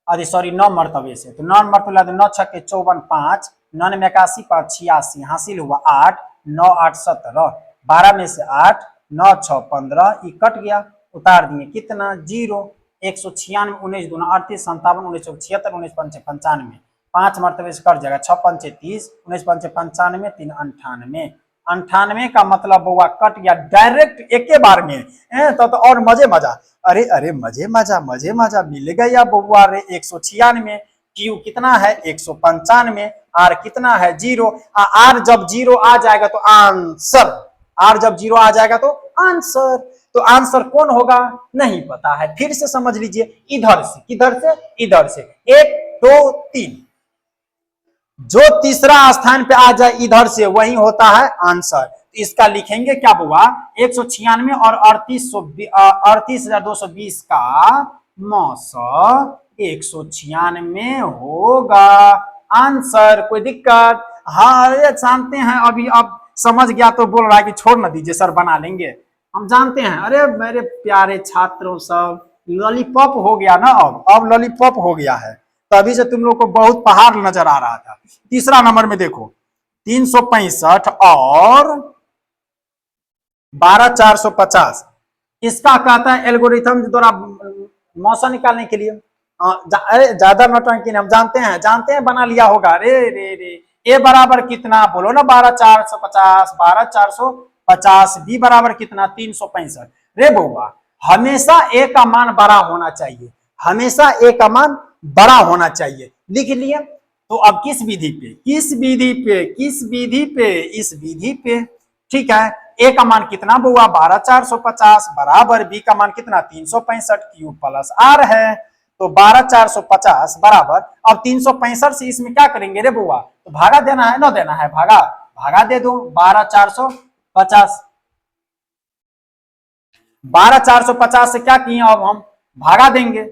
अरे सॉरी 9 मर्तबे से, तो 9 मर्तबे 9 छक्के 54 5, 9 में 81 5 86, हासिल हुआ 8 9 8 17, 12 में से 8, 9 6 15, ये कट गया, उतार दिए कितना 0। 196, 19 दूना 38, 57, 19 76, 19 पंचे 95, 5 मर्तबे से कट जाएगा, 6 पंचे 30, 19 पंचे 95, 3 98, 98 का मतलब बउआ कट गया डायरेक्ट एक बार में। तो और मजा, अरे मजे मिल गया बउआ रे। 196, क्यू कितना है 195, आर कितना है 0, आर जब 0 आ जाएगा तो आंसर, आर जब 0 आ जाएगा तो आंसर, तो आंसर कौन होगा नहीं पता है, फिर से समझ लीजिए, इधर से किधर से, इधर से 1 2 3, जो तीसरा स्थान पे आ जाए इधर से वही होता है आंसर। इसका लिखेंगे क्या बुआ 196 और 38,220 का मौसा 196 होगा आंसर। कोई दिक्कत? हाँ अरे जानते हैं, अभी अब समझ गया तो बोल रहा है कि छोड़ ना दीजिए सर बना लेंगे, हम जानते हैं। अरे मेरे प्यारे छात्रों सब लॉलीपॉप हो गया ना, अब लॉलीपॉप हो गया है, तभी से तुम लोग को बहुत पहाड़ नजर आ रहा था। तीसरा नंबर में देखो 365 और 12,450, इसका कहता है एल्गोरिथम द्वारा मौसा निकालने के लिए। ज्यादा नौटंकी हम जानते हैं बना लिया होगा। रे ए बराबर कितना बोलो ना 12,450, 12,450, बी बराबर कितना 365। रे बउआ हमेशा ए का मान बड़ा होना चाहिए, हमेशा ए का मान बड़ा होना चाहिए। लिख लिए। तो अब किस विधि पे, इस विधि पे ठीक है। ए का मान कितना बुआ 12,450 बराबर बी का मान कितना 365, क्यू प्लस आर है। तो 12,450 बराबर, अब 365 से इसमें क्या करेंगे रे बुआ, तो भागा देना है ना, देना है भागा दे दो। 12,450, 12,450 से क्या किए, अब हम भागा देंगे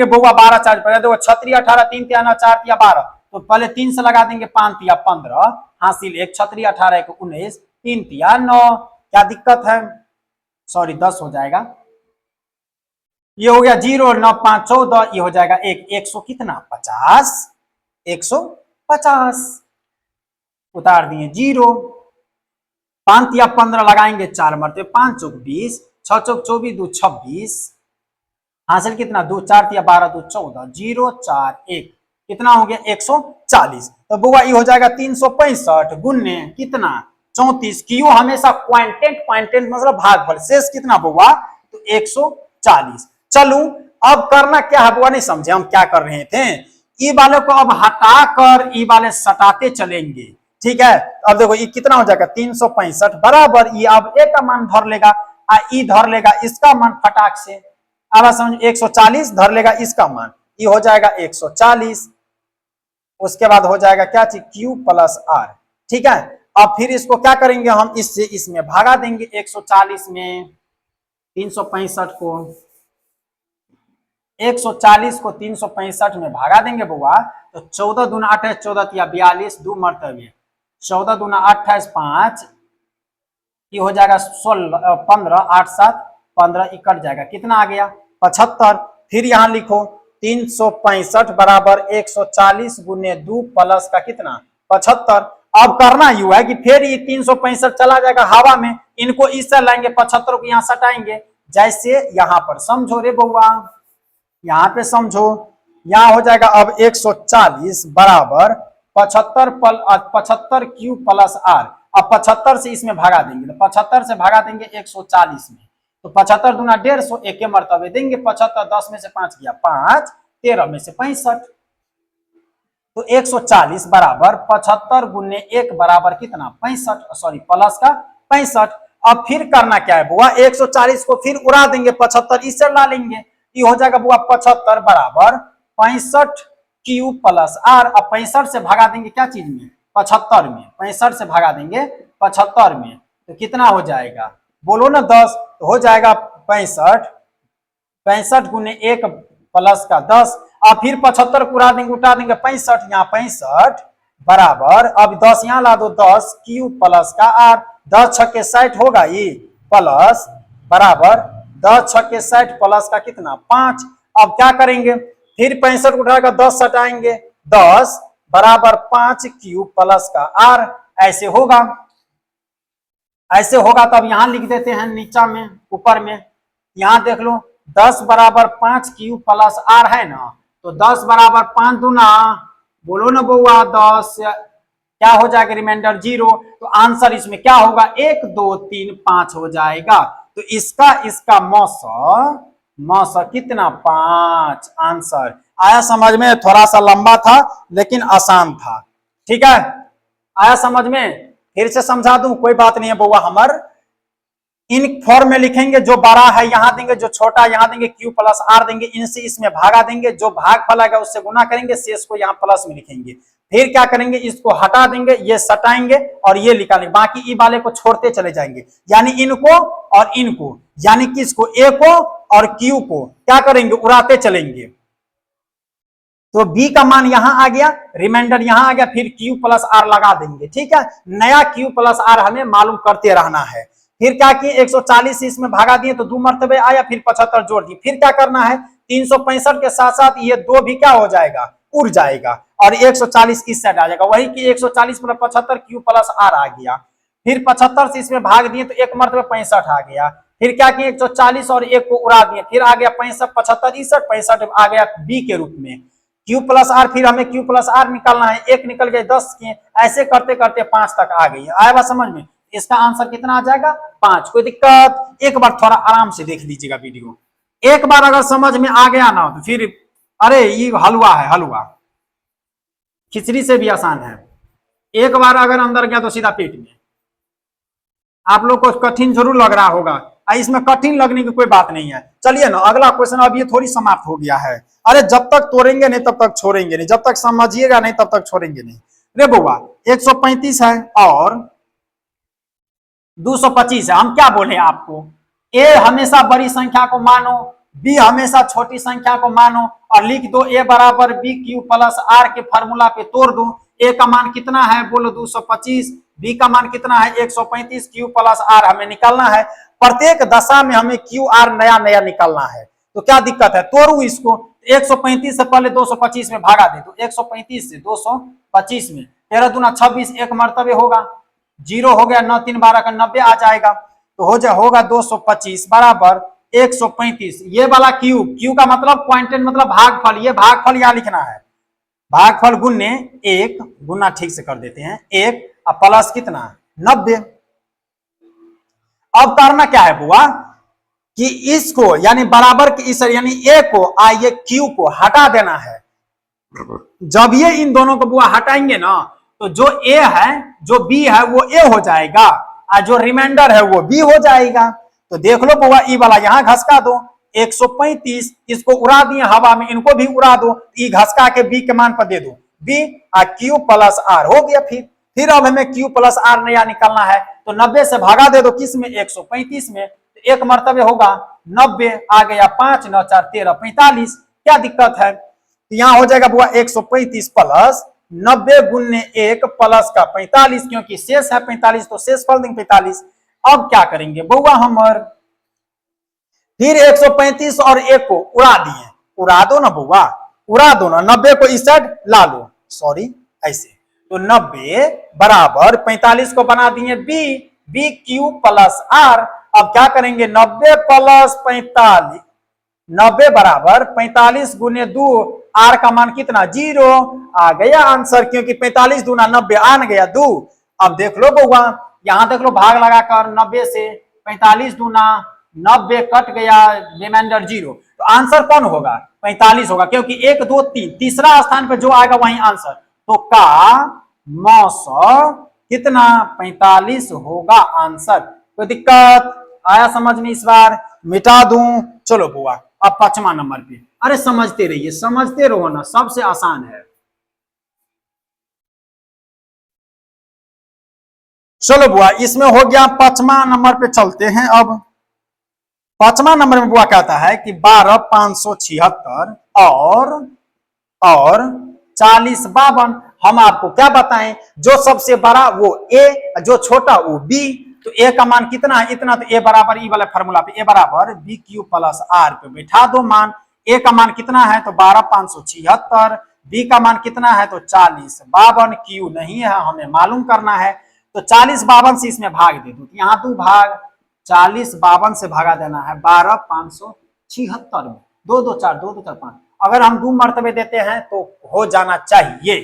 बउआ। 12,450 देखो 6 18, 3 3 4 12, तो पहले 3 से लगा देंगे 5 3 15, हासिल 1 6 18 1 19, 3 3 9, क्या दिक्कत है, सॉरी 10 हो जाएगा, ये हो गया 0 9 5 14, ये हो जाएगा 100 कितना 50, 150 उतार दिए 0। 5 या 15 लगाएंगे 4 मरते, 5 चौक 20, 6 चौक 24 2 26, हासिल कितना 2 4 या 12 2 14, 0 4 1, कितना हो गया 140। तो बुआ ये हो जाएगा 365 गुन्ने कितना 34, क्यू हमेशा क्वांटेंट, क्वांटेंट मतलब भागफल, शेष कितना बुआ तो 140। चलो अब करना क्या है बुआ, नहीं समझे हम क्या कर रहे थे, ई वाले को अब हटाकर ई वाले सटाते चलेंगे, ठीक है। अब देखो ये कितना हो जाएगा 365 बराबर, ये अब ए का मान धर लेगा, ई धर लेगा इसका मान फटाक से, अब समझ 140 धर लेगा इसका मान, ये हो जाएगा 140, उसके बाद हो जाएगा क्या चीज Q प्लस R, ठीक है। अब फिर इसको क्या करेंगे हम, इससे इसमें भागा देंगे, 140 में 365 को, 140 को 365 में भागा देंगे बुआ, तो 14 दूना 28, 14 या 42, 2 मरतबे 14 दूना 28, 5, ये हो जाएगा 16, 15, 8 7 15, ये कट जाएगा, कितना आ गया 75। फिर यहाँ लिखो 365 बराबर 140 गुने 2 प्लस का कितना 75। अब करना यू है कि फिर ये 365 चला जाएगा हवा में, इनको इससे लाएंगे 75 को यहाँ सटाएंगे, जैसे यहाँ पर समझो रे बउआ, यहाँ पे समझो, यहाँ हो जाएगा अब 140 बराबर 75 Q प्लस R। अब 75 से इसमें भागा देंगे, तो 75 से भागा देंगे 140 में, तो 75 दूना 150, एक के मरतबे देंगे 75, 10 में से 5 गया 5, 13 में से 65, तो 140 बराबर 75 गुने 1 बराबर कितना 65, सॉरी प्लस का 65। अब फिर करना क्या है बुआ, 140 को फिर उड़ा देंगे 75 इससे ला लेंगे, ये हो जाएगा बुआ 75 बराबर 65 Q प्लस R। अब 65 से भागा देंगे क्या चीज में 75 में, 65 से भागा देंगे 75 में, तो कितना हो जाएगा बोलो ना 10, तो हो जाएगा 65, 65 गुने 1 प्लस का 10। अब फिर 75 को उड़ा देंगे, उठा देंगे 65, यहाँ 65 बराबर, अब 10 यहाँ ला दो 10 Q प्लस का R, 10 छक्के 60 होगा ये प्लस बराबर 10 छक्के 60 प्लस का कितना 5। अब क्या करेंगे फिर 65 उठाकर 10 सटाएंगे, 10 बराबर 5 Q प्लस का R, ऐसे होगा, ऐसे होगा। तो अब यहां लिख देते हैं नीचा में, ऊपर में यहां देख लो 10 बराबर 5 Q प्लस R है ना, तो 10 बराबर 5 दूना बोलो ना बउआ 10, क्या हो जाएगा रिमाइंडर 0, तो आंसर इसमें क्या होगा 1 2 3 5 हो जाएगा। तो इसका मौसा कितना 5, आंसर आया समझ में, थोड़ा सा लंबा था लेकिन आसान था, ठीक है आया समझ में। फिर से समझा दूं, कोई बात नहीं है बउआ, हमर इन फॉर्म में लिखेंगे, जो बड़ा है यहाँ देंगे, जो छोटा यहाँ देंगे, Q प्लस R देंगे, इनसे इसमें भागा देंगे, जो भागफल आएगा उससे गुना करेंगे, शेष को यहाँ प्लस में लिखेंगे। फिर क्या करेंगे इसको हटा देंगे, ये सटाएंगे और ये निकालेंगे, बाकी ई वाले को छोड़ते चले जाएंगे, यानी इनको और इनको, यानी किसको A को और Q को क्या करेंगे उड़ाते चलेंगे। तो B का मान यहां आ गया, रिमाइंडर यहां आ गया, फिर Q प्लस R लगा देंगे, ठीक है। नया Q प्लस R हमें मालूम करते रहना है। फिर क्या किए 140 इसमें भागा दिए तो 2 मरतबे आया, फिर 75 जोड़ दिए। फिर क्या करना है 365 के साथ साथ ये 2 भी क्या हो जाएगा उड़ जाएगा, और 140 इस साइड आ जाएगा, वही कि 140 प्लस 75 Q प्लस R आ गया। फिर 75 से इसमें भाग दिए तो 1 मरतबे 65 आ गया। फिर क्या किए 140 और 1 को उड़ा दिए, फिर आ गया 65, 75 65 आ गया B के रूप में। Q प्लस R, फिर हमें Q प्लस R निकालना है, 1 निकल गए 10 के, ऐसे करते करते 5 तक आ गई। आया बात समझ में, इसका आंसर कितना आ जाएगा 5। कोई दिक्कत, एक बार थोड़ा आराम से देख लीजिएगा वीडियो, एक बार अगर समझ में आ गया ना तो फिर अरे ये हलवा है, हलवा खिचड़ी से भी आसान है, एक बार अगर अंदर गया तो सीधा पेट में। आप लोग को कठिन जरूर लग रहा होगा, इसमें कठिन लगने की कोई बात नहीं है। चलिए ना अगला क्वेश्चन, अब ये थोड़ी समाप्त हो गया है। अरे जब तक तोड़ेंगे नहीं तब तक छोड़ेंगे नहीं, जब तक समझिएगा नहीं तब तक छोड़ेंगे नहीं। रे बुआ 135 है और 225 है, हम क्या बोले आपको, ए हमेशा बड़ी संख्या को मानो, बी हमेशा छोटी संख्या को मानो, और लिख दो ए बराबर बी Q प्लस R के फार्मूला पे तोड़ दो। ए का मान कितना है बोलो 225, बी का मान कितना है 135, Q प्लस R हमें निकालना है। प्रत्येक दशा में हमें QR नया नया निकालना है, तो क्या दिक्कत है, तोड़ू इसको। 135 से पहले 225 में भागा दे, तो 135 से 225 में 13 दूना 26, 1 मरतबे होगा, 0 हो गया, 9 3 12 का 90 आ जाएगा, तो होगा 225 बराबर 135। ये वाला Q का मतलब क्वांटेंट मतलब भागफल, ये भागफल यहाँ लिखना है, भागफल गुने 1 गुना ठीक से कर देते हैं 1 और प्लस कितना 90। अब करना क्या है बुआ कि इसको यानी बराबर के इस यानी ए को ये क्यू को हटा देना है। जब ये इन दोनों को बुआ हटाएंगे ना तो जो ए है जो बी है वो ए हो जाएगा और जो रिमाइंडर है वो बी हो जाएगा। तो देख लो बुआ ई वाला यहां घसका दो 135, इसको उड़ा दिए हवा में, इनको भी उड़ा दो, ई घसका के बी के मान पर दे दो बी और क्यू प्लस आर हो गया। फिर अब हमें क्यू प्लस आर नया निकालना है तो 90 से भागा दे दो किस में 135 में, तो एक मर्तबे होगा 90 आ गया 5 9 4 13 45। क्या दिक्कत है? तो यहां हो जाएगा बुआ 135 प्लस 90 गुने 1 प्लस का 45, क्योंकि शेष है 45 तो शेष फल देंगे 45। अब क्या करेंगे बुआ हमर फिर 135 और 1 को उड़ा दिए, उड़ा दो ना बुआ, उड़ा दो ना, 90 को इस साइड ला लो, सॉरी ऐसे, तो 90 बराबर 45 को बना दिए बी क्यू प्लस आर। अब क्या करेंगे 90 प्लस 45, 90 बराबर 45 गुने 2, आर का मान कितना 0 आ गया आंसर, क्योंकि 45 दूना 90 आन गया 2। अब देख लो बउआ यहां देख लो भाग लगाकर 90 से 45 दूना 90 कट गया, रिमाइंडर 0, तो आंसर कौन होगा 45 होगा, क्योंकि 1 2 3 तीसरा स्थान पर जो आएगा वही आंसर। तो का मौस कितना 45 होगा आंसर। कोई दिक्कत आया समझ में? इस बार मिटा दूं। चलो बुआ अब 5वां नंबर पे, अरे समझते रहिए, समझते रहो ना, सबसे आसान है। चलो बुआ इसमें हो गया 5वां नंबर पे चलते हैं। अब 5वां नंबर में बुआ कहता है कि 12,576 और 40,52। हम आपको क्या बताएं, जो सबसे बड़ा वो ए, जो छोटा वो बी, तो ए का मान कितना है इतना, तो ए बराबर ई वाला फॉर्मूला पे ए बराबर बी क्यू प्लस आर पे बैठा दो मान। ए का मान कितना है तो 12,576, बी का मान कितना है तो 40,52, क्यू नहीं है हमें मालूम करना है, तो 40,52 से इसमें भाग दे दो, यहाँ 2 भाग 40,52 से भागा देना है 12,576 में, 2 2 4 2 2 4 5, अगर हम 2 मर्तबे देते हैं तो हो जाना चाहिए,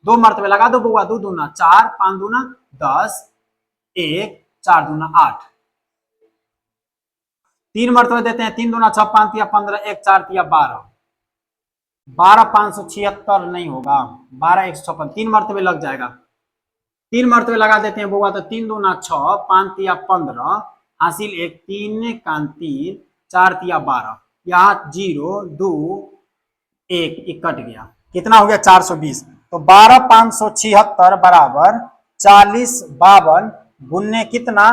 2 मर्तबे लगा दो बुआ, 2 दूना 4 5 दूना 10 1 4 दूना 8, 3 मर्तबे देते हैं, 3 दूना 6 5 तिया 15 1 4 तिया 12, 12,576 नहीं होगा, 12,156, 3 मर्तबे लग जाएगा, 3 मर्तबे लगा देते हैं बुआ, तो 3 दूना 6 5 तिया 15 हासिल 1 3 कान 3 4 तिया 12, यहाँ 0 2 1 कट गया, कितना हो गया 420, तो 12,576 बराबर 40,52 गुन्ने कितना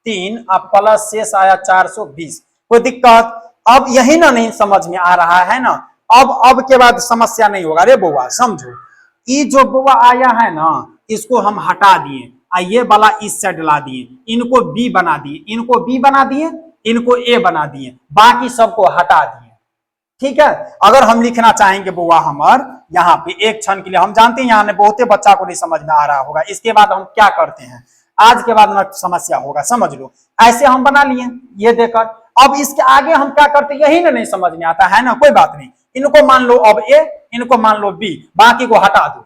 3, अब प्लस शेष आया 420। कोई दिक्कत? अब यही ना नहीं समझ में आ रहा है ना, अब के बाद समस्या नहीं होगा रे बुआ, समझो, ये जो बुआ आया है ना इसको हम हटा दिए, ये वाला इस साइड ला दिए, इनको बी बना दिए, इनको बी बना दिए, इनको ए बना दिए, बाकी सबको हटा दिए। ठीक है, अगर हम लिखना चाहेंगे बुआ हमार यहाँ पे एक क्षण के लिए, हम जानते हैं यहाँ बहुत बच्चा को नहीं समझ में आ रहा होगा, इसके बाद हम क्या करते हैं, आज के बाद में समस्या होगा, समझ लो, ऐसे हम बना लिए ये देकर, अब इसके आगे हम क्या करते यही ना नहीं समझ में आता है ना, कोई बात नहीं, इनको मान लो अब ए, इनको मान लो बी, बाकी को हटा दो,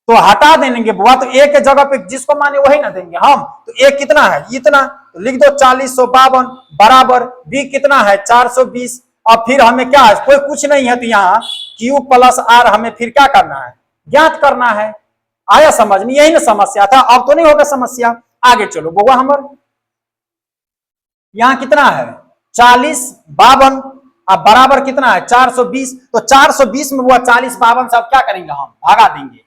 तो हटा देंगे बुआ, तो ए के जगह पे जिसको माने वही ना देंगे हम, तो ए कितना है इतना, तो लिख दो 40,52 बराबर बी कितना है 420। अब फिर हमें क्या है, कोई कुछ नहीं है, तो यहाँ क्यू प्लस आर हमें फिर क्या करना है, ज्ञात करना है। आया समझ में? यही ना समस्या था, अब तो नहीं होगा समस्या। आगे चलो बुआ हमारे यहाँ कितना है 40,52, अब बराबर कितना है 420, तो 420 में बुआ 40,52 से अब क्या करेंगे हम भागा देंगे,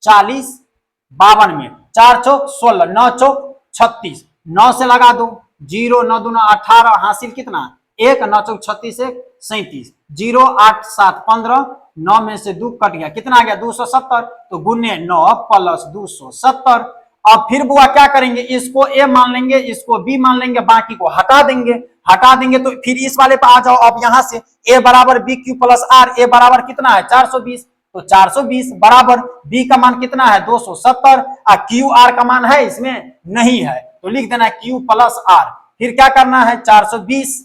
40,52 में 4 चौक 16 9 चौक 36, 9 से लगा दो 0 9 दूना 18 हासिल कितना 1 9 चौक 36 1 37, 0 8 7 15, 9 में से 2 कट गया, कितना आ गया 270, तो गुने 9 प्लस 270। अब फिर बुआ क्या करेंगे, इसको ए मान लेंगे, इसको बी मान लेंगे, बाकी को हटा देंगे, तो फिर इस वाले पे आ जाओ, अब यहां से ए बराबर बी क्यू प्लस आर, ए बराबर कितना है 420, तो 420 बराबर बी का मान कितना है 270, और क्यू आर का मान है इसमें नहीं है, तो लिख देना है क्यू प्लस आर, फिर क्या करना है 420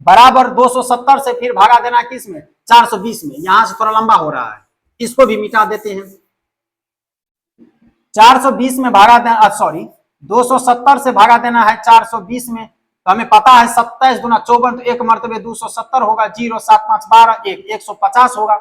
बराबर 270 से फिर भागा देना किस में 420 में, यहां से थोड़ा लंबा हो रहा है, इसको भी मिटा देते हैं, 420 में भागा देना, सॉरी 270 से भागा देना है 420 में, तो हमें पता है 27 दूना 54, तो एक मरतबे 270 होगा, 0 7 5 12 1 150 होगा,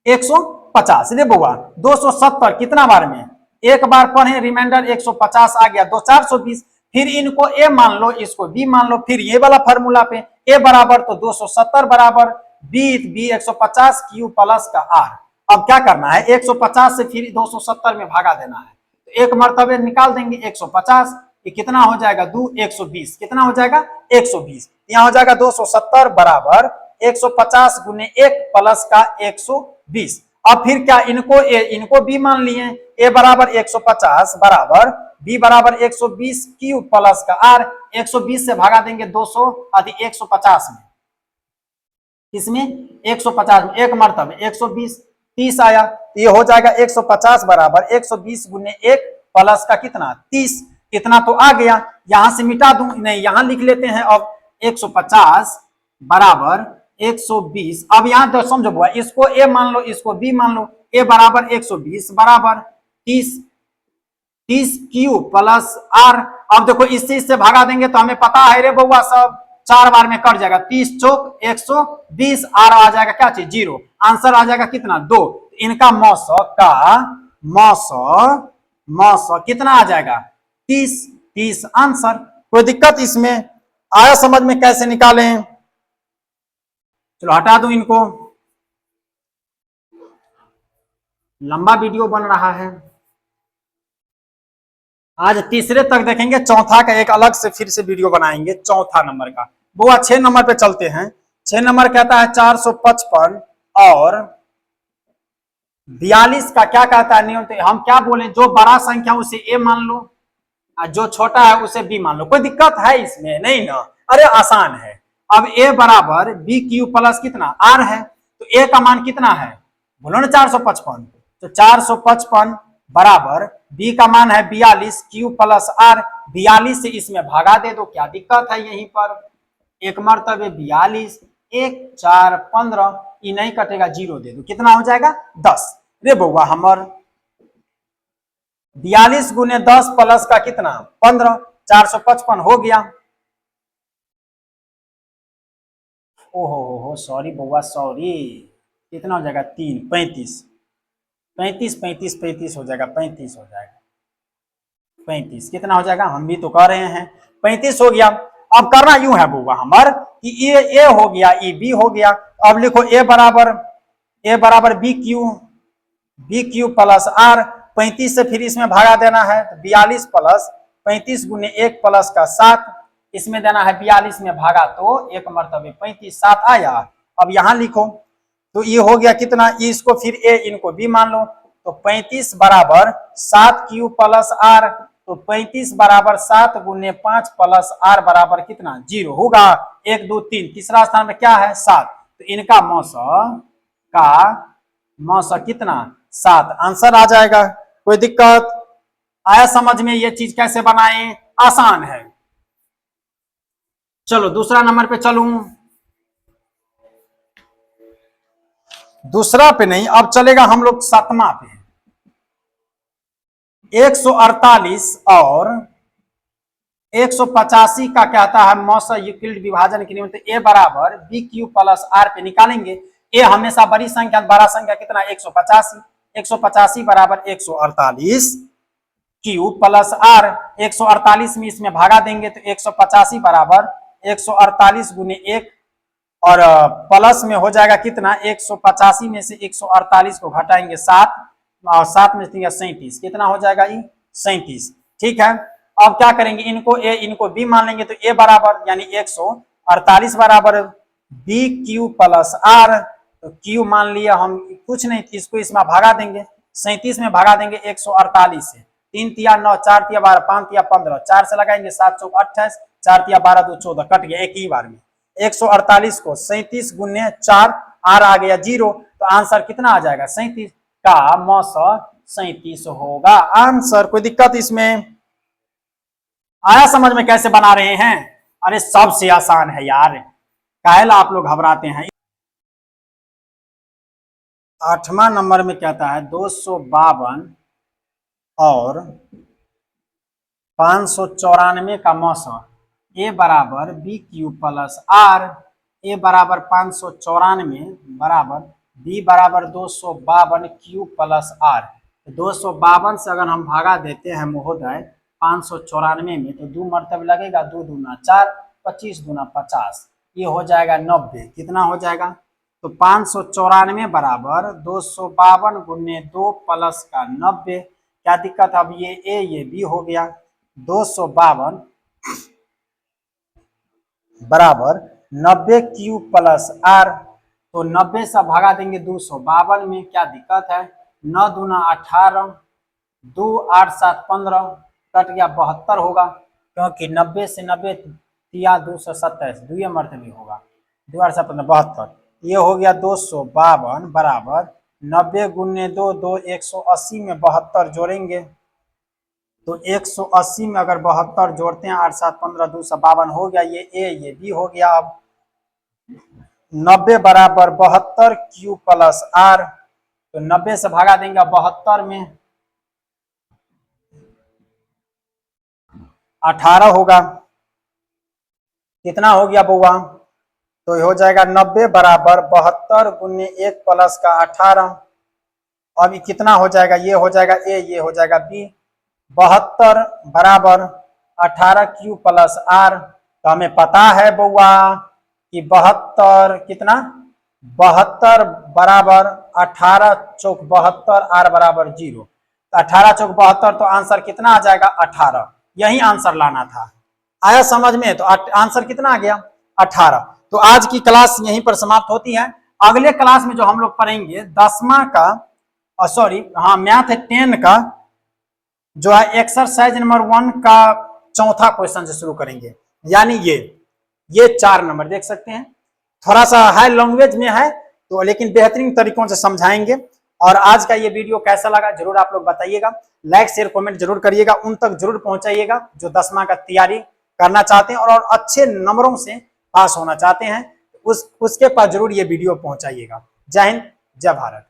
150 रे बउआ। 270 कितना बार में, एक बार पढ़े, रिमाइंडर 150 आ गया, 2 420, फिर इनको ए मान लो, इसको बी मान लो, फिर ये वाला फार्मूला पे ए बराबर तो 270 बराबर बी 150 क्यू प्लस का आर। अब क्या करना है, 150 से फिर 270 में भागा देना है, तो एक मरतबे निकाल देंगे 150, ये कितना हो जाएगा 2 120, कितना हो जाएगा 120, यहाँ हो जाएगा 270 बराबर 150 गुने 1 प्लस का 120। अब फिर क्या, इनको ए इनको बी मान लिए, ए बराबर 150 बराबर बी बराबर 120 क्यू प्लस का आर, 120 से भागा देंगे 200 अधिक 150 में, इसमें 150 में एक मरतबे 120 30 आया, तो ये हो जाएगा 150 बराबर 120 गुने 1 प्लस का कितना 30, इतना तो आ गया, यहां से मिटा दूं, नहीं यहां लिख लेते हैं। अब 150 बराबर 120, अब यहां तो समझो बुआ, इसको ए मान लो, इसको बी मान लो, ए बराबर 120 बराबर 30 क्यू प्लस आर। अब देखो इस चीज से भागा देंगे तो हमें पता है रे बउआ, सब 4 बार में कट जाएगा, 30 चौक 120, आर आ जाएगा क्या चीज 0, आंसर आ जाएगा कितना 2, इनका मौसो कितना आ जाएगा 30 आंसर। कोई दिक्कत इसमें आया समझ में, कैसे निकालें, चलो हटा दूं इनको, लंबा वीडियो बन रहा है। आज तीसरे तक देखेंगे, चौथा का एक अलग से फिर से वीडियो बनाएंगे, चौथा नंबर का। वो 6 नंबर पे चलते हैं। 6 नंबर कहता है 455 और 42 का क्या कहता है नियम, तो हम क्या बोले, जो बड़ा संख्या उसे ए मान लो और जो छोटा है उसे बी मान लो। कोई दिक्कत है इसमें नहीं ना, अरे आसान है। अब ए बराबर बी क्यू प्लस कितना आर है, तो ए का मान कितना है बोलो ना 455, तो 455 बराबर बी का मान है 42 क्यू प्लस आर, 42 से इसमें भागा दे दो, क्या दिक्कत है, यहीं पर एक मरतबे 42 1 4 15, ये नहीं कटेगा, 0 दे दो, कितना हो जाएगा 10 रे बउआ हमर 42 गुने 10 प्लस का कितना 15, 455 हो गया। ओहो सॉरी बउआ सॉरी, कितना हो जाएगा 3 35 35 35 35 हो जाएगा, 35 हो जाएगा, 35 कितना हो जाएगा, हम भी तो कह रहे हैं 35 हो गया। अब करना यूं है बउआ हमर कि ये ए हो गया, ये बी हो गया। अब लिखो ए बराबर बी क्यू प्लस आर, 35 से फिर इसमें भागा देना है, तो 42 प्लस 35 गुने 1 प्लस का 7, इसमें देना है 42 में भागा तो एक मरतबे 35 7 आया। अब यहां लिखो, तो ये हो गया कितना, इसको फिर ए इनको बी मान लो, तो 35 बराबर 7 क्यू प्लस आर, तो 35 बराबर 7 गुने 5 प्लस आर बराबर कितना 0 होगा, 1 2 3, तीसरा स्थान में क्या है 7, तो इनका मौसा कितना 7 आंसर आ जाएगा। कोई दिक्कत आया समझ में, ये चीज कैसे बनाएं, आसान है। चलो दूसरा नंबर पे चलूं, दूसरा पे नहीं, अब चलेगा हम लोग 7वां पे। 148 और 185 का कहता है मौसा यूक्लिड विभाजन के नियम, तो ए बराबर बी क्यू प्लस आर पे निकालेंगे। ए हमेशा बड़ी संख्या, बड़ा संख्या कितना 185, 185 बराबर 148 क्यू प्लस आर, 148 में इसमें भागा देंगे तो 185 बराबर 148 गुने 1, और प्लस में हो जाएगा कितना 185 में से 148 को घटाएंगे 7, और 7 में 37, कितना हो जाएगा ये 37। ठीक है, अब क्या करेंगे, इनको ए इनको बी मान लेंगे, तो ए बराबर यानी 148 बराबर बी क्यू प्लस आर, तो क्यू मान लिया हम, कुछ नहीं, इसको इसमें भागा देंगे, 37 में भागा देंगे 148 से, 3 तिया 9, 4 तिया 12, 5 तिया 15, 4 से लगाएंगे 7 चौक 28, 4 तिया 12 2 14, कट गया एक ही बार में। 148 को 37 गुने 4, आर आ गया 0, तो आंसर कितना आ जाएगा 37 का मौसा 37 होगा आंसर। कोई दिक्कत इसमें आया समझ में, कैसे बना रहे हैं, अरे सबसे आसान है यार, काहे आप लोग घबराते हैं। 8वां नंबर में कहता है 252 और 594 का मौसा ए बराबर बी क्यू प्लस आर, ए बराबर 594 बराबर बी बराबर 252 क्यू प्लस आर। 252 से अगर हम भागा देते हैं महोदय 594 में, तो 2 मरतब लगेगा, 2 दूना 4, 25 दूना 50, ये हो जाएगा 90। कितना हो जाएगा? तो 594 बराबर 252 गुने 2 प्लस का 90। क्या दिक्कत? अब ये ए ये बी हो गया। 252 बराबर 90 क्यू प्लस आर, तो 90 से भागा देंगे 252 में, क्या दिक्कत है? 9 दूना 18, 2 8 7 15, कट गया 72 होगा, क्योंकि 90 से 90 तिया 227, दुए मरतबे होगा, 2 8 7 15 72। ये हो गया 252 बराबर 90 गुने 2, 2 180 में 72 जोड़ेंगे, तो 180 में अगर 72 जोड़ते हैं, 8 7 15 252 हो गया। ये ए ये बी हो गया। अब 90 बराबर 72 क्यू प्लस आर, तो 90 से भागा देंगे 72 में, 18 होगा। कितना हो गया बउआ? तो ये हो जाएगा 90 बराबर 72 गुने 1 प्लस का 18। अब ये कितना हो जाएगा? ये हो जाएगा ए ये हो जाएगा बी। 72 बराबर 18 क्यू प्लस आर, तो हमें पता है बउआ कि 72 कितना? 72 बराबर 18 चौक 72, आर बराबर 0, तो 18 चौक 72, तो आंसर कितना आ जाएगा? 18। यही आंसर लाना था। आया समझ में? तो आंसर कितना आ गया? 18। तो आज की क्लास यहीं पर समाप्त होती है। अगले क्लास में जो हम लोग पढ़ेंगे 10वां का, सॉरी हाँ मैथ 10 का जो है एक्सरसाइज नंबर 1 का चौथा क्वेश्चन से शुरू करेंगे। यानी ये 4 नंबर देख सकते हैं, थोड़ा सा हाई लैंग्वेज में है तो, लेकिन बेहतरीन तरीकों से समझाएंगे। और आज का ये वीडियो कैसा लगा जरूर आप लोग बताइएगा, लाइक शेयर कमेंट जरूर करिएगा, उन तक जरूर पहुंचाइएगा जो 10वां का तैयारी करना चाहते हैं और अच्छे नंबरों से पास होना चाहते हैं, उसके पास जरूर ये वीडियो पहुंचाइएगा। जय हिंद, जय भारत।